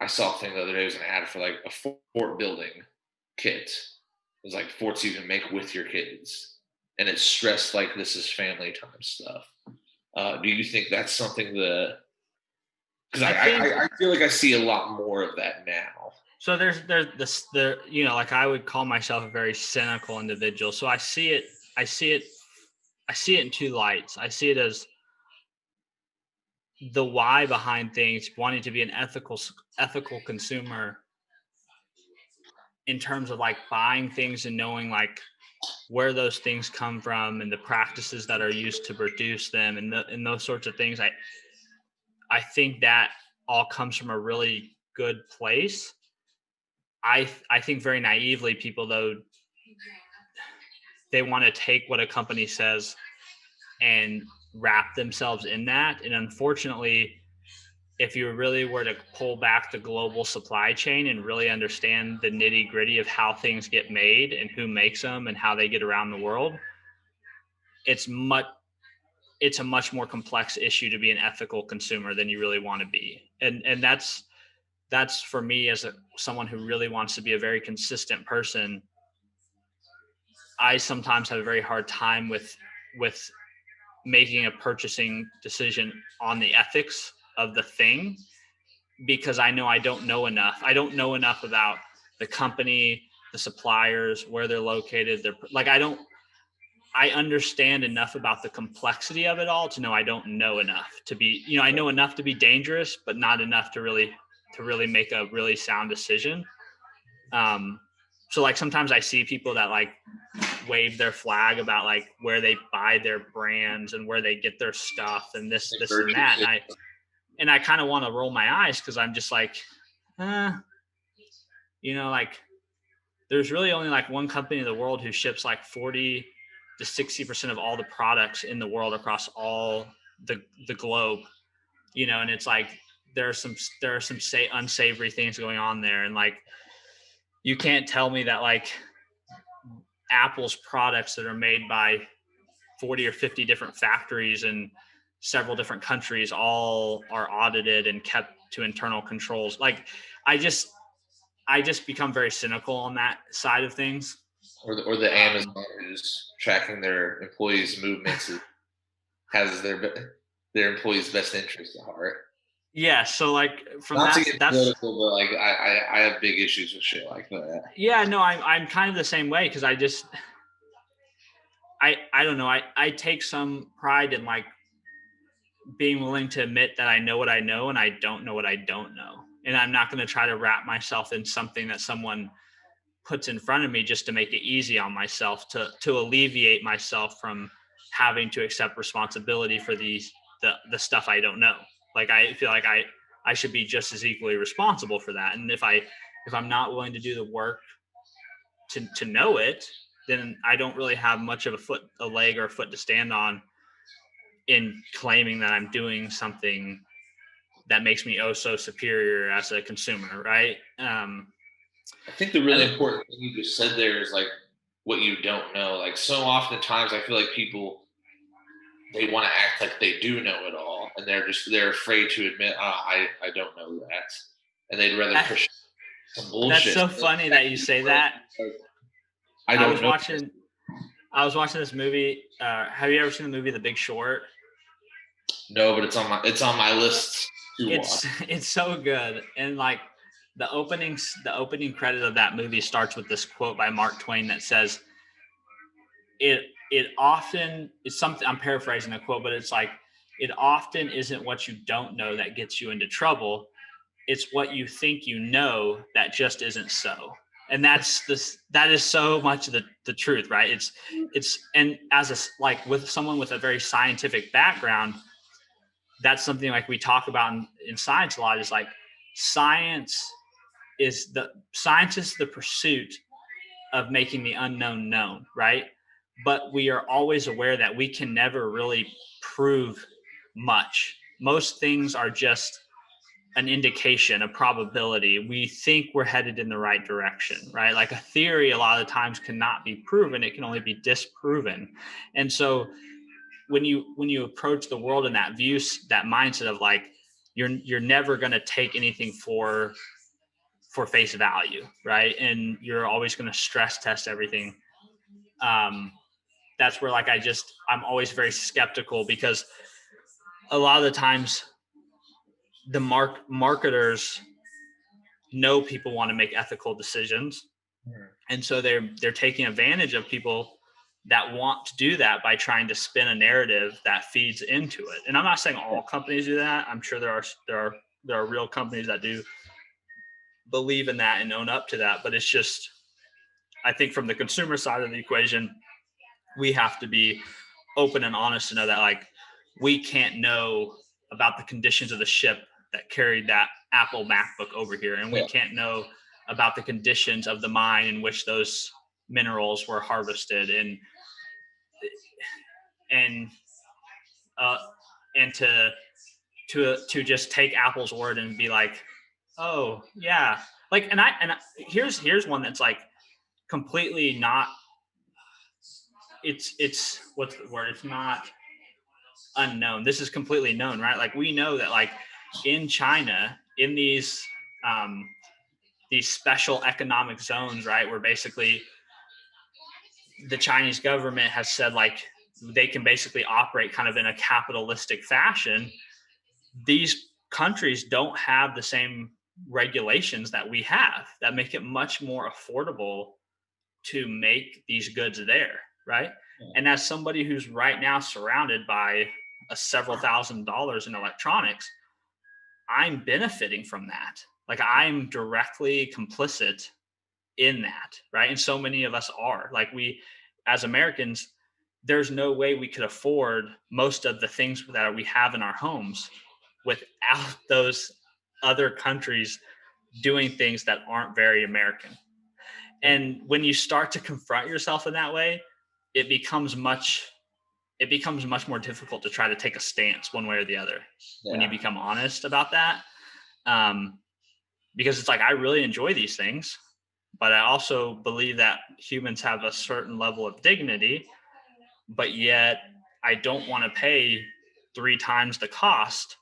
I saw a thing the other day. It was an ad for like a fort building kit. It was like forts you can make with your kids, and it stressed like this is family time stuff. Do you think that's something that? Because I feel like I see a lot more of that now. So there's this like I would call myself a very cynical individual. So I see it in two lights. I see it as the why behind things, wanting to be an ethical consumer in terms of like buying things and knowing like where those things come from and the practices that are used to produce them and those sorts of things. I think that all comes from a really good place. I think very naively people though, they want to take what a company says and wrap themselves in that. And unfortunately, if you really were to pull back the global supply chain and really understand the nitty gritty of how things get made and who makes them and how they get around the world, it's a much more complex issue to be an ethical consumer than you really want to be. And that's for me as someone who really wants to be a very consistent person. I sometimes have a very hard time with making a purchasing decision on the ethics of the thing, because I know I don't know enough. I don't know enough about the company, the suppliers, where they're located. I understand enough about the complexity of it all to know I don't know enough to be, I know enough to be dangerous, but not enough to really make a really sound decision. So like sometimes I see people that like wave their flag about like where they buy their brands and where they get their stuff and this and that. And I kind of want to roll my eyes because I'm just like, like there's really only like one company in the world who ships like 40 to 60% of all the products in the world across all the globe, and it's like there are some unsavory things going on there. And like, you can't tell me that like Apple's products that are made by 40 or 50 different factories in several different countries all are audited and kept to internal controls. Like I just become very cynical on that side of things. Or the Amazon who's tracking their employees' movements has their employees' best interest at heart. Yeah, so like from Not that, to get that's political, but like I have big issues with shit like that. Yeah, no, I'm kind of the same way because I don't know. I take some pride in like being willing to admit that I know what I know and I don't know what I don't know. And I'm not going to try to wrap myself in something that someone puts in front of me just to make it easy on myself, to alleviate myself from having to accept responsibility for the stuff I don't know. Like I feel like I should be just as equally responsible for that. And if I'm not willing to do the work to know it, then I don't really have much of a leg or a foot to stand on in claiming that I'm doing something that makes me oh so superior as a consumer, right? I think the really important thing you just said there is like what you don't know. Like so oftentimes I feel like people, they want to act like they do know it all, and they're afraid to admit, I don't know that, and they'd rather push some bullshit. That's so funny that you say that. I was watching this movie. Have you ever seen the movie The Big Short? No, but it's on my list to watch. It's so good. And like the opening credit of that movie starts with this quote by Mark Twain that says, it often is something, I'm paraphrasing the quote, but it's like, it often isn't what you don't know that gets you into trouble. It's what you think you know that just isn't so. And that is so much the truth, right? It's and like with someone with a very scientific background, that's something like we talk about in science a lot, is like science is the pursuit of making the unknown known, right? But we are always aware that we can never really prove much. Most things are just an indication, a probability. We think we're headed in the right direction, right? Like a theory a lot of times cannot be proven, it can only be disproven. And so when you approach the world in that view, that mindset of like, you're never going to take anything for face value, right? And you're always going to stress test everything. That's where like I'm always very skeptical, because a lot of the times the marketers know people want to make ethical decisions, and so they're taking advantage of people that want to do that by trying to spin a narrative that feeds into it. And I'm not saying all companies do that. I'm sure there are real companies that do believe in that and own up to that, but it's just, I think from the consumer side of the equation, we have to be open and honest to know that like we can't know about the conditions of the ship that carried that Apple MacBook over here, and we can't know about the conditions of the mine in which those minerals were harvested, and uh, and to just take Apple's word and be like, oh yeah, like, and here's one that's like completely not. It's what's the word? It's not unknown. This is completely known, right? Like we know that like in China, in these special economic zones, right, where basically the Chinese government has said like they can basically operate kind of in a capitalistic fashion. These countries don't have the same regulations that we have that make it much more affordable to make these goods there, right? And as somebody who's right now surrounded by several $1,000s in electronics, I'm benefiting from that. Like I'm directly complicit in that, right? And so many of us are. Like we, as Americans, there's no way we could afford most of the things that we have in our homes without those other countries doing things that aren't very American. And when you start to confront yourself in that way, it becomes much more difficult to try to take a stance one way or the other when you become honest about that. Because it's like, I really enjoy these things, but I also believe that humans have a certain level of dignity, but yet I don't want to pay 3 times the cost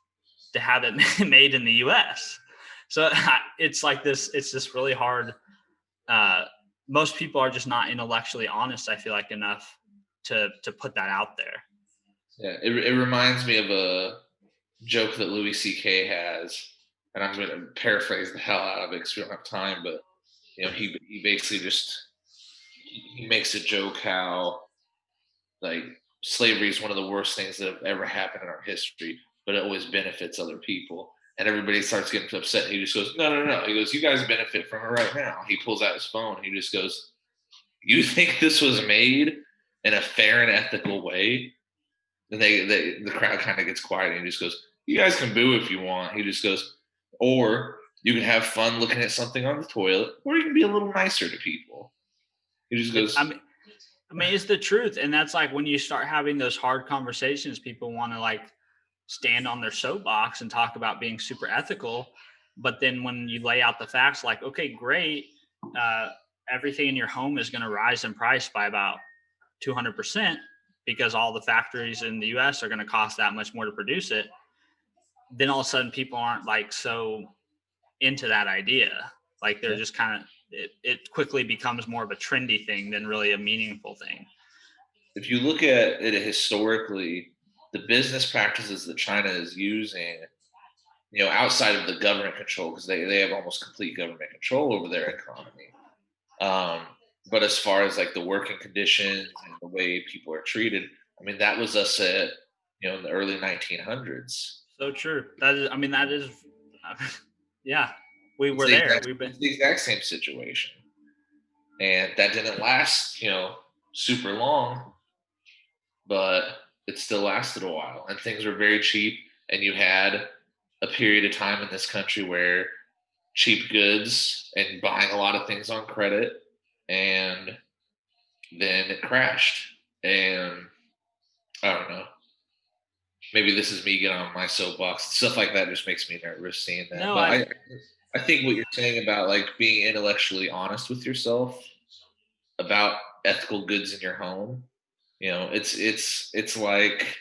to have it made in the US. So it's like this, it's just really hard. Most people are just not intellectually honest, I feel like, enough to put that out there. Yeah, it reminds me of a joke that Louis C.K. has, and I'm going to paraphrase the hell out of it because we don't have time. But he basically just he makes a joke how like slavery is one of the worst things that have ever happened in our history, but it always benefits other people. And everybody starts getting upset. He just goes, no. He goes, you guys benefit from it right now. He pulls out his phone. He just goes, you think this was made in a fair and ethical way? And the crowd kind of gets quiet, and he just goes, you guys can boo if you want. He just goes, or you can have fun looking at something on the toilet, or you can be a little nicer to people. He just goes, I mean, it's the truth. And that's like when you start having those hard conversations, people want to like stand on their soapbox and talk about being super ethical. But then when you lay out the facts, like, okay, great, everything in your home is going to rise in price by about 200% because all the factories in the US are going to cost that much more to produce it. Then all of a sudden people aren't like so into that idea. Like they're just kind of, it quickly becomes more of a trendy thing than really a meaningful thing. If you look at it historically, the business practices that China is using, outside of the government control, because they have almost complete government control over their economy. But as far as like the working conditions and the way people are treated, I mean, that was us at, in the early 1900s. So true. That is, yeah, we were there. We've been the exact same situation. And that didn't last, super long, but it still lasted a while. And things were very cheap. And you had a period of time in this country where cheap goods and buying a lot of things on credit, and then it crashed. And I don't know. Maybe this is me getting on my soapbox. Stuff like that just makes me nervous seeing that. No, but I think what you're saying about like being intellectually honest with yourself about ethical goods in your home, it's like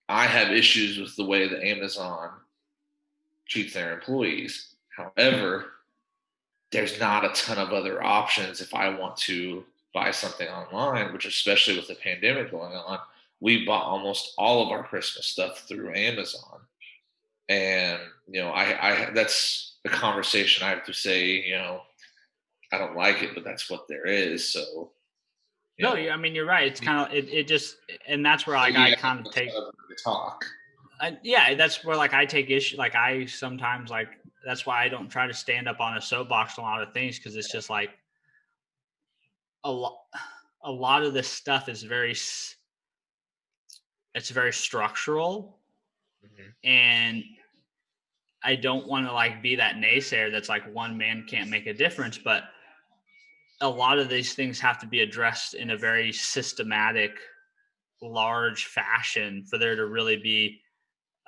I have issues with the way that Amazon treats their employees. However, there's not a ton of other options if I want to buy something online, which especially with the pandemic going on, we bought almost all of our Christmas stuff through Amazon. And, I that's a conversation I have to say, I don't like it, but that's what there is. So, No, I mean, you're right. It's kind of it just, and that's where like I kind of take talk. yeah, that's where like I take issue. Like I sometimes like that's why I don't try to stand up on a soapbox on a lot of things, because it's just like a lot. A lot of this stuff is it's very structural, and I don't want to like be that naysayer that's like one man can't make a difference, but a lot of these things have to be addressed in a very systematic, large fashion for there to really be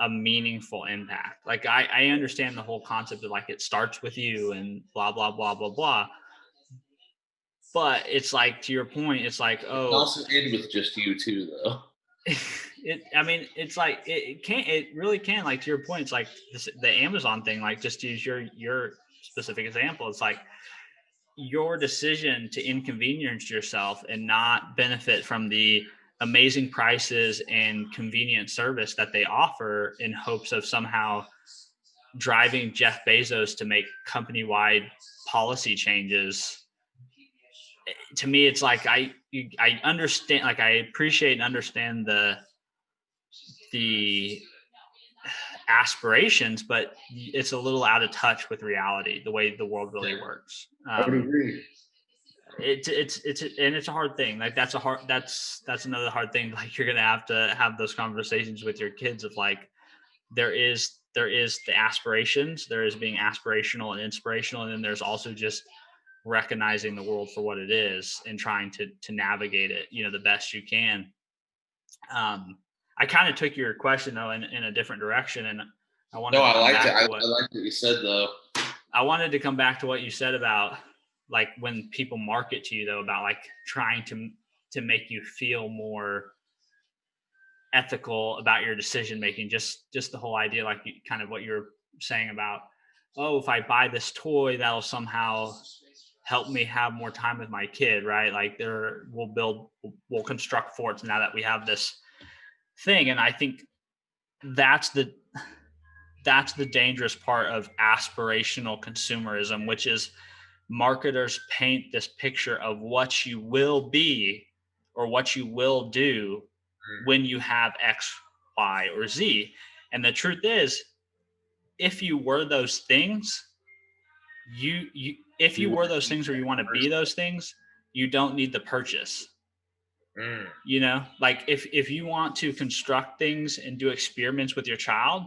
a meaningful impact. Like I understand the whole concept of like it starts with you and blah blah blah blah blah. But it's like, to your point, it's like, It oh, also end with just you too, though. I mean, it's like it really can, like to your point, it's like the Amazon thing, like just to use your specific example, it's like your decision to inconvenience yourself and not benefit from the amazing prices and convenient service that they offer in hopes of somehow driving Jeff Bezos to make company-wide policy changes. To me, it's like I understand, like I appreciate and understand the aspirations, but it's a little out of touch with reality, the way the world really works. I would agree. It's a hard thing. Like that's another hard thing. Like you're gonna have those conversations with your kids of like there is the aspirations, there is being aspirational and inspirational, and then there's also just recognizing the world for what it is and trying to navigate it, the best you can. I kind of took your question though in a different direction, and I wanted to I come liked back it. to I what liked what you said though. I wanted to come back to what you said about like when people market to you though, about like trying to make you feel more ethical about your decision making. Just the whole idea, like kind of what you're saying about, oh, if I buy this toy, that'll somehow help me have more time with my kid, right? Like we'll construct forts now that we have this thing. And I think that's the dangerous part of aspirational consumerism, which is marketers paint this picture of what you will be or what you will do when you have X, Y, or Z. And the truth is, if you were those things, if you were those things or you want to be those things, you don't need the purchase. Like if you want to construct things and do experiments with your child,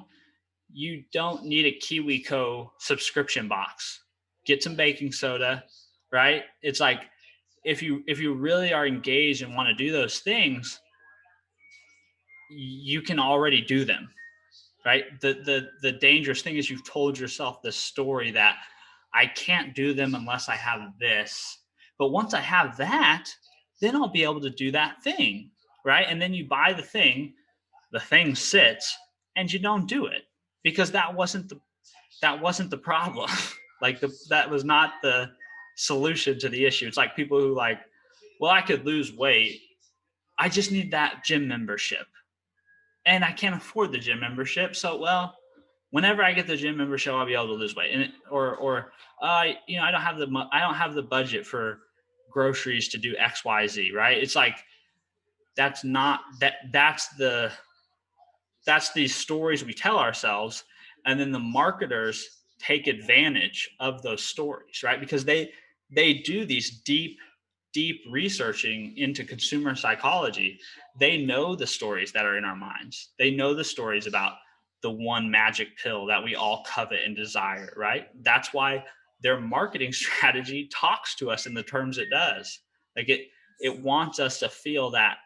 you don't need a KiwiCo subscription box. Get some baking soda, right? It's like if you really are engaged and want to do those things, you can already do them, right? The dangerous thing is you've told yourself this story that I can't do them unless I have this. But once I have that, then I'll be able to do that thing, right? And then you buy the thing sits, and you don't do it because that wasn't the problem. Like that was not the solution to the issue. It's like people who like, well, I could lose weight. I just need that gym membership. And I can't afford the gym membership. So, well, whenever I get the gym membership, I'll be able to lose weight. And I don't have the budget for groceries to do X, Y, Z. Right? It's like that's these stories we tell ourselves, and then the marketers take advantage of those stories, right? Because they do these deep researching into consumer psychology. They know the stories that are in our minds. They know the stories about the one magic pill that we all covet and desire, right? That's why their marketing strategy talks to us in the terms it does. Like it wants us to feel that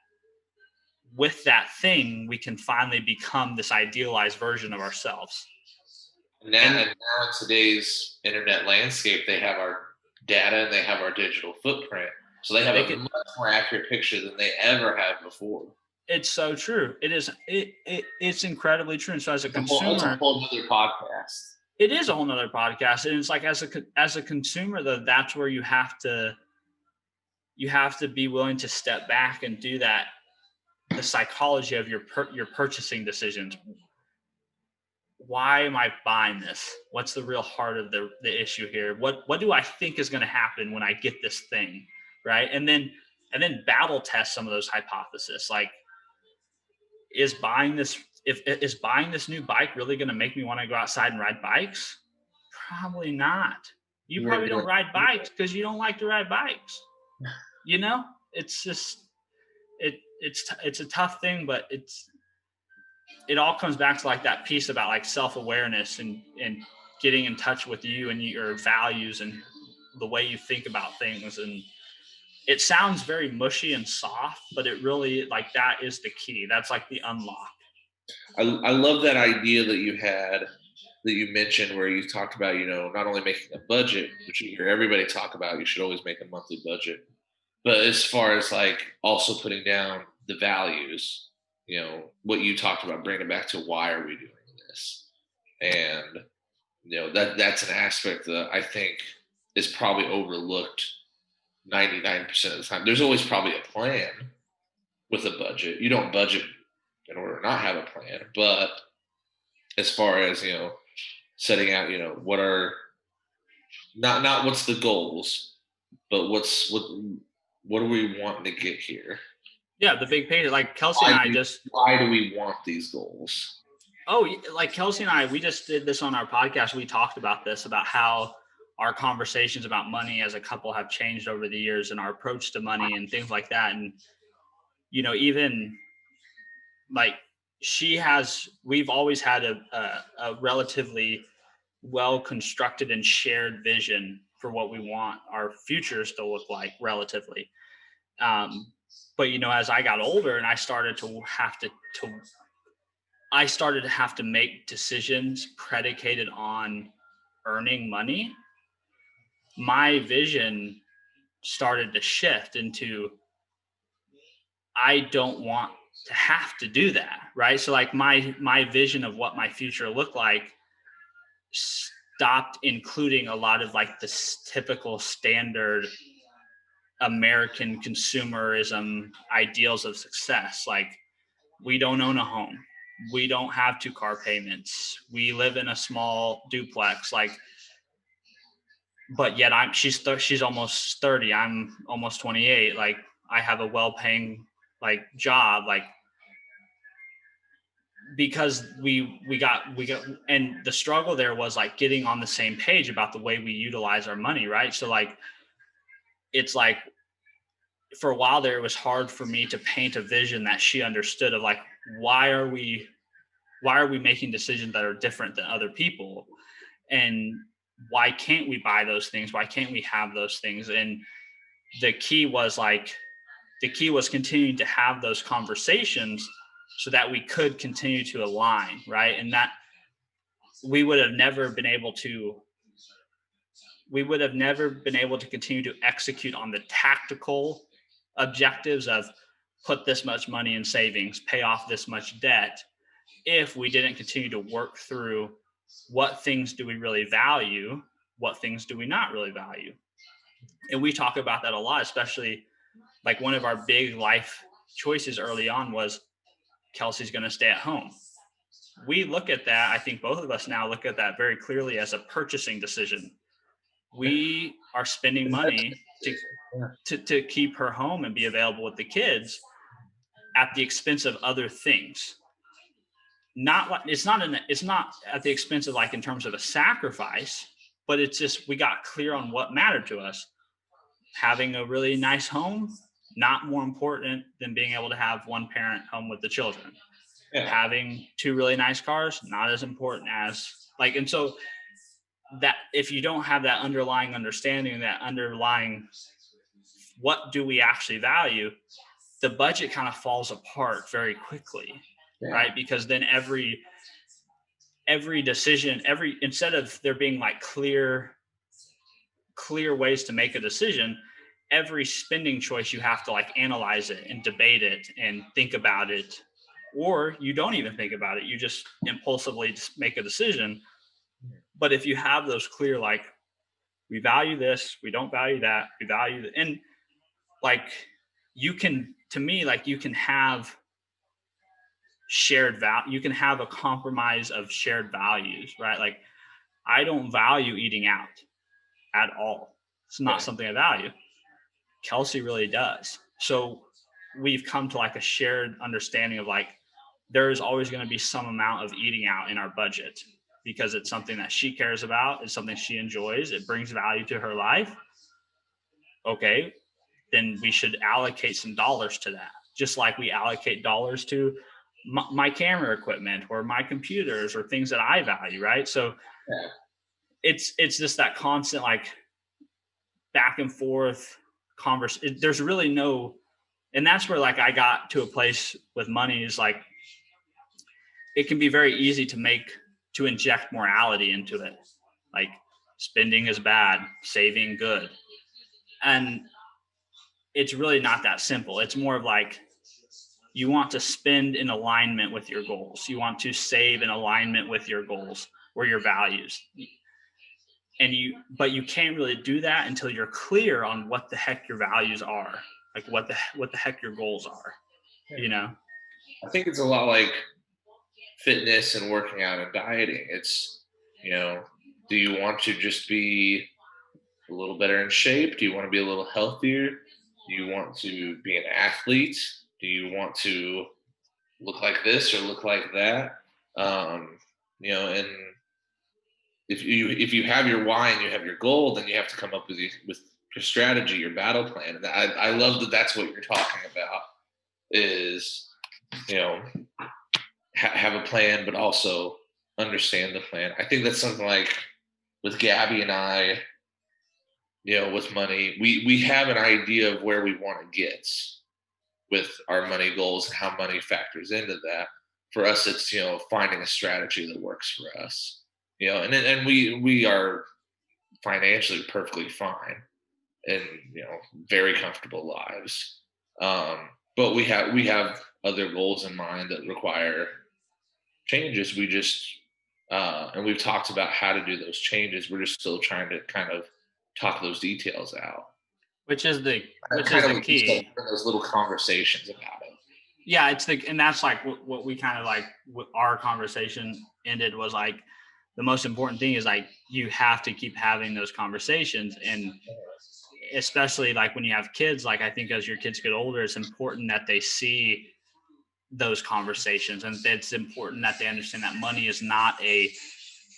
with that thing, we can finally become this idealized version of ourselves. And now in today's internet landscape, they have our data and they have our digital footprint. So they have a much more accurate picture than they ever have before. It's so true. It is. It's incredibly true. And so as a consumer, it's a whole other podcast. It is a whole nother podcast. And it's like, as a consumer though, that's where you have to be willing to step back and do that. The psychology of your purchasing decisions. Why am I buying this? What's the real heart of the issue here? What do I think is going to happen when I get this thing, right? And then battle test some of those hypotheses. Like, is buying this new bike really going to make me want to go outside and ride bikes? Probably not. You probably don't ride bikes because you don't like to ride bikes. It's just it's a tough thing, but it all comes back to like that piece about like self-awareness and getting in touch with you and your values and the way you think about things. And it sounds very mushy and soft, but it really, like, that is the key. That's like the unlock. I love that idea that you had, that you mentioned, where you talked about, not only making a budget, which you hear everybody talk about, you should always make a monthly budget, but as far as like also putting down the values, what you talked about, bringing it back to why are we doing this? And, that's an aspect that I think is probably overlooked 99% of the time. There's always probably a plan with a budget. You don't budget in order to not have a plan, but as far as, setting out, what are not what's the goals, but what do we want to get here? Yeah, the big picture. Like Kelsey and I why do we want these goals? Oh, like Kelsey and I, we just did this on our podcast. We talked about this, about how our conversations about money as a couple have changed over the years and our approach to money and things like that. And, even like we've always had a relatively well-constructed and shared vision for what we want our futures to look like relatively. But, as I got older and I started to have to make decisions predicated on earning money, my vision started to shift into, I don't want to have to do that, right? So like my vision of what my future looked like stopped including a lot of like this typical standard American consumerism ideals of success. Like, we don't own a home. We don't have 2-car payments. We live in a small duplex. Like, but yet she's almost 30. I'm almost 28. Like, I have a well-paying like job. Like, because we got, and the struggle there was like getting on the same page about the way we utilize our money, right? So like, it's like, for a while there, it was hard for me to paint a vision that she understood of like, why are we making decisions that are different than other people? And why can't we buy those things? Why can't we have those things? And the key was continuing to have those conversations so that we could continue to align, right? And that we would have never been able to continue to execute on the tactical objectives of put this much money in savings, pay off this much debt, if we didn't continue to work through what things do we really value, what things do we not really value. And we talk about that a lot, especially like one of our big life choices early on was Kelsey's going to stay at home. We look at that, I think both of us now look at that very clearly as a purchasing decision. We are spending money to keep her home and be available with the kids at the expense of other things. It's not at the expense of like in terms of a sacrifice, but it's just, we got clear on what mattered to us. Having a really nice home, not more important than being able to have one parent home with the children. Yeah. Having 2 really nice cars, not as important as like, and so that if you don't have that underlying understanding, that underlying what do we actually value, the budget kind of falls apart very quickly. Yeah. Right? Because then every decision, instead of there being like clear ways to make a decision, every spending choice you have to like analyze it and debate it and think about it, or you don't even think about it. You just impulsively just make a decision. But if you have those clear, like, we value this, we don't value that, we value that, and like, you can, to me, like, you can have shared value, you can have a compromise of shared values, right? Like, I don't value eating out at all. It's not something I value. Kelsey really does. So we've come to like a shared understanding of like, there is always going to be some amount of eating out in our budget because it's something that she cares about. It's something she enjoys. It brings value to her life. Okay, then we should allocate some dollars to that. Just like we allocate dollars to my camera equipment or my computers or things that I value. Right. So it's just that constant, like, back and forth converse. There's really no, and that's where like I got to a place with money is like, it can be very easy to inject morality into it. Like, spending is bad, saving good. And it's really not that simple. It's more of like, you want to spend in alignment with your goals. You want to save in alignment with your goals or your values. But you can't really do that until you're clear on what the heck your values are, like what the heck your goals are, you know? I think it's a lot like fitness and working out and dieting. It's, do you want to just be a little better in shape? Do you want to be a little healthier? Do you want to be an athlete? Do you want to look like this or look like that? And if you have your why and you have your goal, then you have to come up with your strategy, your battle plan. And I love that that's what you're talking about is, have a plan, but also understand the plan. I think that's something like with Gabby and I, with money, we have an idea of where we want to get with our money goals and how money factors into that. For us, it's, finding a strategy that works for us, and we are financially perfectly fine and, very comfortable lives. But we have other goals in mind that require changes. We just and we've talked about how to do those changes. We're just still trying to kind of talk those details out. Which is the key. Those little conversations about it. Yeah, and that's like what we kind of like. What our conversation ended was like, the most important thing is like, you have to keep having those conversations, and especially like when you have kids. Like, I think as your kids get older, it's important that they see those conversations, and it's important that they understand that money is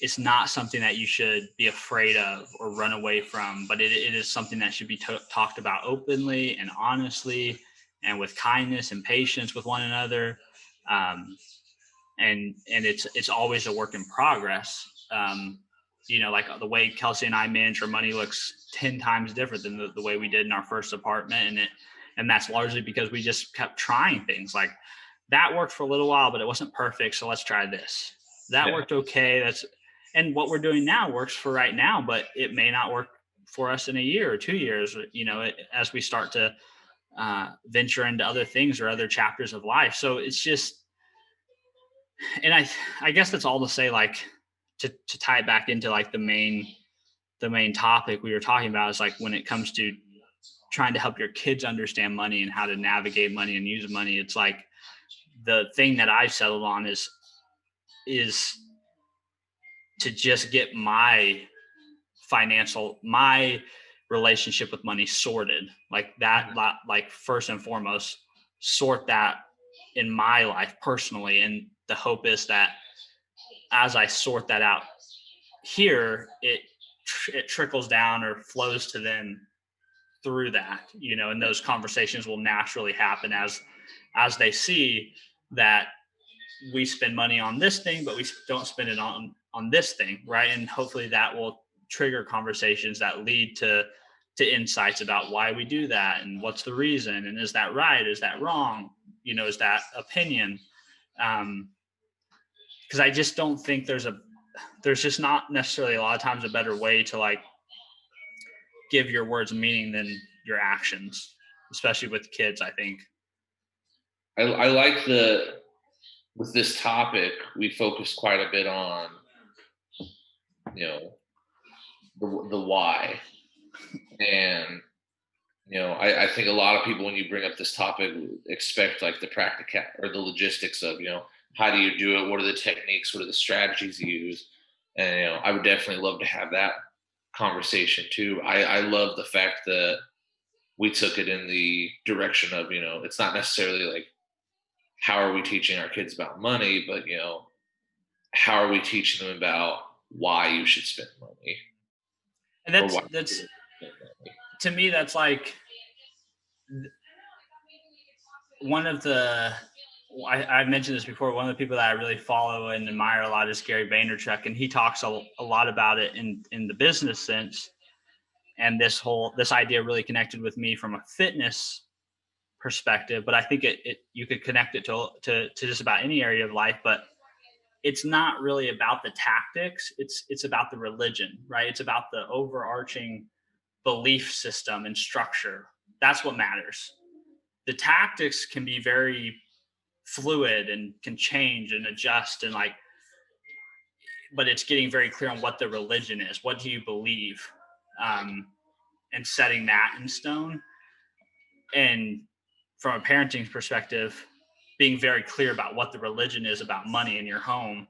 it's not something that you should be afraid of or run away from, but it is something that should be talked about openly and honestly and with kindness and patience with one another. And it's always a work in progress. Like the way Kelsey and I manage our money looks 10 times different than the way we did in our first apartment. And that's largely because we just kept trying things. Like, that worked for a little while, but it wasn't perfect. So let's try this. That worked okay. And what we're doing now works for right now, but it may not work for us in a year or 2 years, as we start to venture into other things or other chapters of life. So it's just, and I guess that's all to say, like, to tie it back into like the main topic we were talking about is like, when it comes to trying to help your kids understand money and how to navigate money and use money, it's like, the thing that I've settled on is to just get my relationship with money sorted, like that, like first and foremost, sort that in my life personally. And the hope is that as I sort that out here, it trickles down or flows to them through that, and those conversations will naturally happen as they see that we spend money on this thing, but we don't spend it on this thing, right? And hopefully that will trigger conversations that lead to insights about why we do that and what's the reason, and is that right, is that wrong, is that opinion? Because I just don't think there's just not necessarily a lot of times a better way to like give your words meaning than your actions, especially with kids, I think. I like with this topic, we focused quite a bit on you know, the why. And I think a lot of people, when you bring up this topic, expect like the practical or the logistics of, how do you do it? What are the techniques? What are the strategies you use? And, I would definitely love to have that conversation too. I love the fact that we took it in the direction of, it's not necessarily like, how are we teaching our kids about money, but, how are we teaching them about why you should spend money And or that's why you that's shouldn't spend money? to me, that's like one of the I mentioned this before. One of the people that I really follow and admire a lot is Gary Vaynerchuk, and he talks a lot about it in the business sense. And this idea really connected with me from a fitness perspective, but I think it you could connect it to just about any area of life. But it's not really about the tactics. It's about the religion, right? It's about the overarching belief system and structure. That's what matters. The tactics can be very fluid and can change and adjust and like, but it's getting very clear on what the religion is. What do you believe? um, and setting that in stone. And from a parenting perspective, being very clear about what the religion is about money in your home,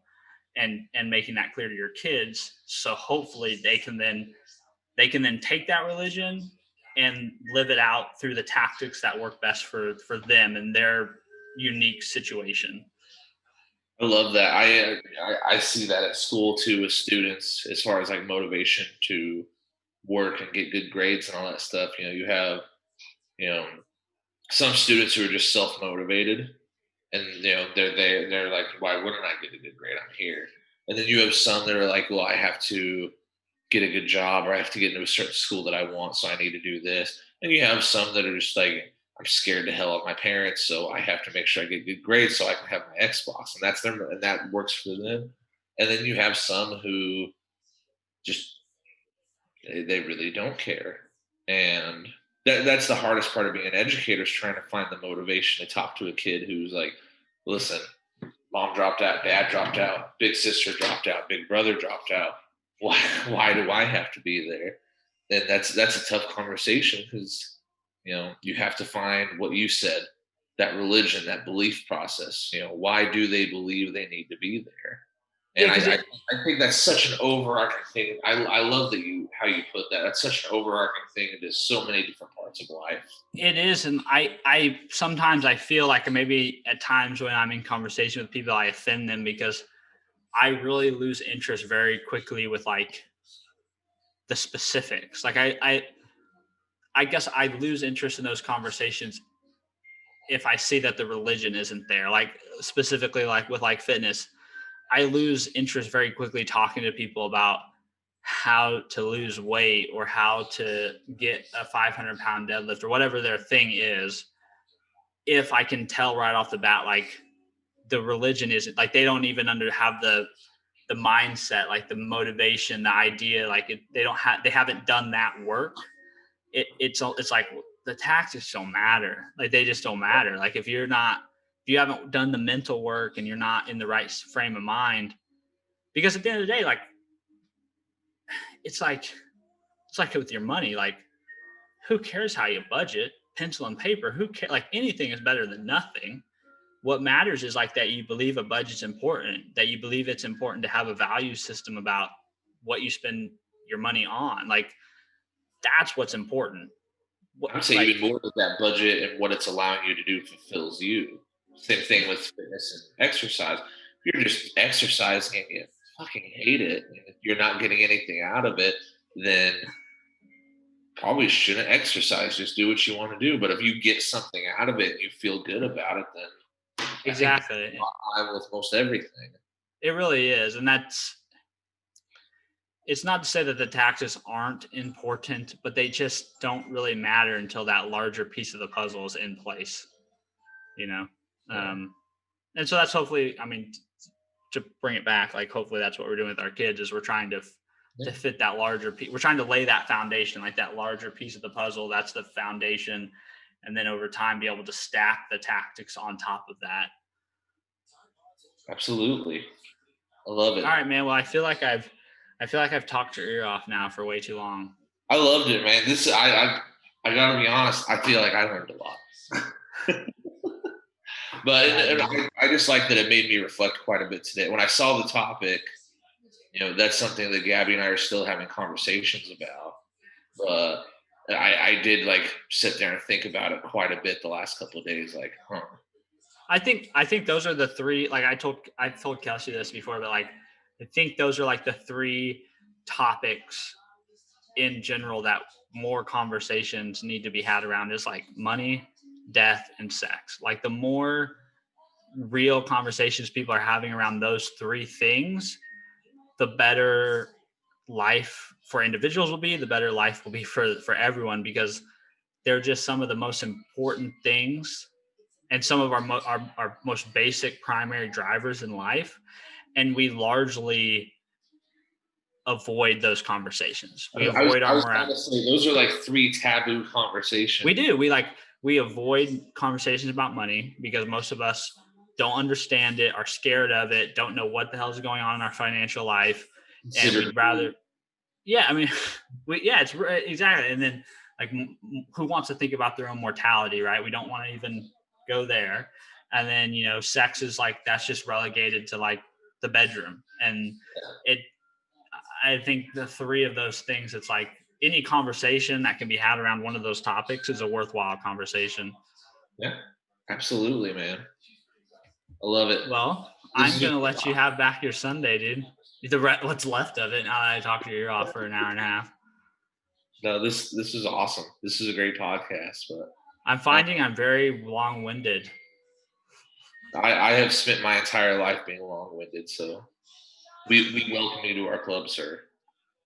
and making that clear to your kids, so hopefully they can then take that religion and live it out through the tactics that work best for them and their unique situation. I love that. I see that at school too with students as far as like motivation to work and get good grades and all that stuff. You have you know some students who are just self motivated, and they're like, why wouldn't I get a good grade? I'm here. And then you have some that are like, well, I have to get a good job or I have to get into a certain school that I want, so I need to do this. And you have some that are just like, I'm scared to hell of my parents, so I have to make sure I get good grades so I can have my Xbox, and that works for them. And then you have some who just they really don't care, and that's the hardest part of being an educator is trying to find the motivation to talk to a kid who's like, listen, mom dropped out, dad dropped out, big sister dropped out, big brother dropped out. Why do I have to be there? And that's a tough conversation because you have to find what you said, that religion, that belief process. Why do they believe they need to be there? Yeah, And because I think that's such an overarching thing. I love that how you put that. That's such an overarching thing into so many different parts of life. it is. And I sometimes I feel like maybe at times when I'm in conversation with people, I offend them because I really lose interest very quickly with like the specifics. Like I guess I lose interest in those conversations if I see that the religion isn't there. Like specifically like with like fitness, I lose interest very quickly talking to people about how to lose weight or how to get a 500-pound deadlift or whatever their thing is. If I can tell right off the bat, like the religion isn't like, they don't even have the mindset, like the motivation, the idea, like they haven't done that work. It's like the tactics don't matter. Like they just don't matter. Like if you haven't done the mental work and you're not in the right frame of mind, because at the end of the day, like it's like it's like with your money, like who cares how you budget, pencil and paper, who cares? Like anything is better than nothing. What matters is like that you believe a budget's important, that you believe it's important to have a value system about what you spend your money on. Like that's what's important. I would say Like even more that that budget and what it's allowing you to do fulfills you. Same thing with fitness and exercise. If you're just exercising and you fucking hate it, and if you're not getting anything out of it, then probably shouldn't exercise. Just do what you want to do. But if you get something out of it and you feel good about it, then I think that's exactly. fine with most everything. It really is. And it's not to say that the taxes aren't important, but they just don't really matter until that larger piece of the puzzle is in place, you know? Yeah. And so that's hopefully, I mean, to bring it back, like hopefully that's what we're doing with our kids is we're trying to Yeah. fit that larger piece. We're trying to lay that foundation, like that larger piece of the puzzle. That's the foundation. And then over time, be able to stack the tactics on top of that. Absolutely. I love All it. right, man. Well, I feel like I've I feel like I've talked your ear off now for way too long. I loved it, man. I gotta be honest. I feel like I learned a lot. But I just like that it made me reflect quite a bit today. When I saw the topic, that's something that Gabby and I are still having conversations about. But I did like sit there and think about it quite a bit the last couple of days. Like, I think those are the three. Like I told Kelsey this before, but like I think those are like the three topics in general that more conversations need to be had around is like money, death, and sex. Like the more real conversations people are having around those three things, the better life for individuals will be, the better life will be for everyone, because they're just some of the most important things and some of our most basic primary drivers in life. And we largely avoid those conversations. We avoid I was going to say, those are like three taboo conversations. We do. We avoid conversations about money because most of us don't understand it, are scared of it, don't know what the hell is going on in our financial life. And we'd rather, it's exactly. And then like, who wants to think about their own mortality, right? We don't want to even go there. And then, sex is like, that's just relegated to like the bedroom. And I think the three of those things, it's like any conversation that can be had around one of those topics is a worthwhile conversation. Yeah, absolutely, man. I love it. Well, I'm going to let you have back your Sunday, dude. What's left of it now that I talked your ear off for an hour and a half. No, this is awesome. This is a great podcast, but I'm finding I'm very long-winded. I have spent my entire life being long-winded, so we welcome you to our club, sir.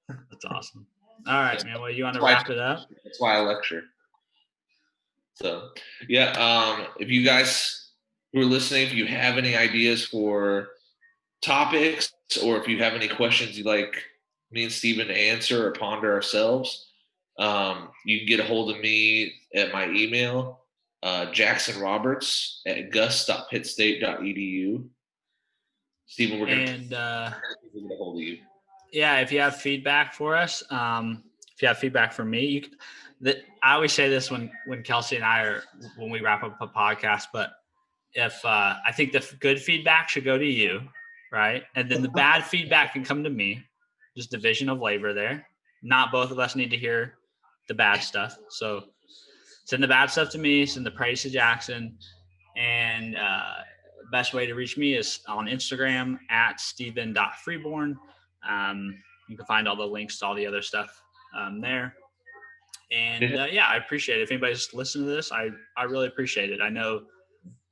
That's awesome. All right, man. Well, you want to wrap it up? That's why I lecture. So, yeah. If you guys who are listening, if you have any ideas for topics, or if you have any questions you'd like me and Steven to answer or ponder ourselves, you can get a hold of me at my email, jacksonroberts@gus.pittstate.edu. Steven, we're going to get a hold of you. Yeah, if you have feedback for us, if you have feedback for me, I always say this when Kelsey and I when we wrap up a podcast, but if I think the good feedback should go to you, right? And then the bad feedback can come to me. Just division of labor there. Not both of us need to hear the bad stuff. So send the bad stuff to me, send the praise to Jaxon. And best way to reach me is on Instagram at steven.freeborn. You can find all the links to all the other stuff there. And I appreciate it. If anybody's listening to this, I really appreciate it. I know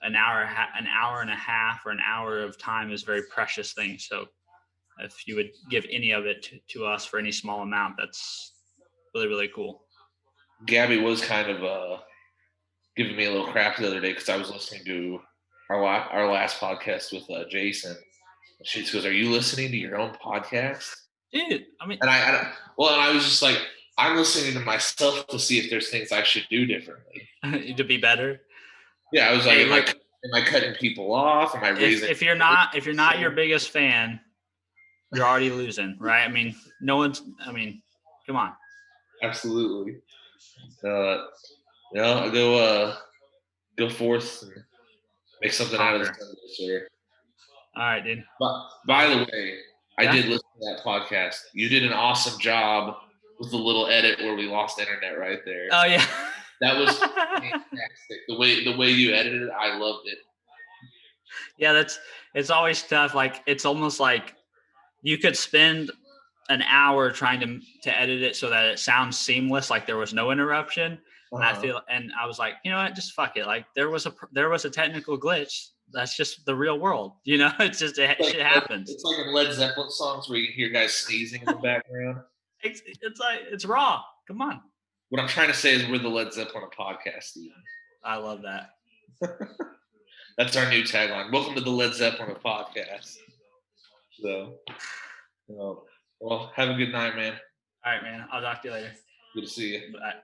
an hour and a half or an hour of time is a very precious thing. So if you would give any of it to us for any small amount, that's really, really cool. Gabby was kind of giving me a little crap the other day because I was listening to our last podcast with Jason. She just goes, "Are you listening to your own podcast?" Dude, I mean, and I was just like, I'm listening to myself to see if there's things I should do differently to be better. Yeah, I was like, am I cutting people off? Am I raising? If you're not your biggest fan, you're already losing, right? I mean, come on. Absolutely. Go forth and make something out of this, sir. All right, dude. But by the way, I did listen to that podcast. You did an awesome job with the little edit where we lost internet right there. Oh yeah. That was fantastic. The way you edited it, I loved it. Yeah, it's always tough. Like it's almost like you could spend an hour trying to edit it so that it sounds seamless, like there was no interruption. Uh-huh. And I was like, you know what, just fuck it. Like there was a technical glitch. That's just the real world. It's just shit happens. It's like in Led Zeppelin songs where you can hear guys sneezing in the background. It's like it's raw. Come on. What I'm trying to say is we're the Led Zeppelin of podcast, Steven. I love that. That's our new tagline. Welcome to the Led Zeppelin of podcast. So, well, have a good night, man. All right, man. I'll talk to you later. Good to see you. Bye.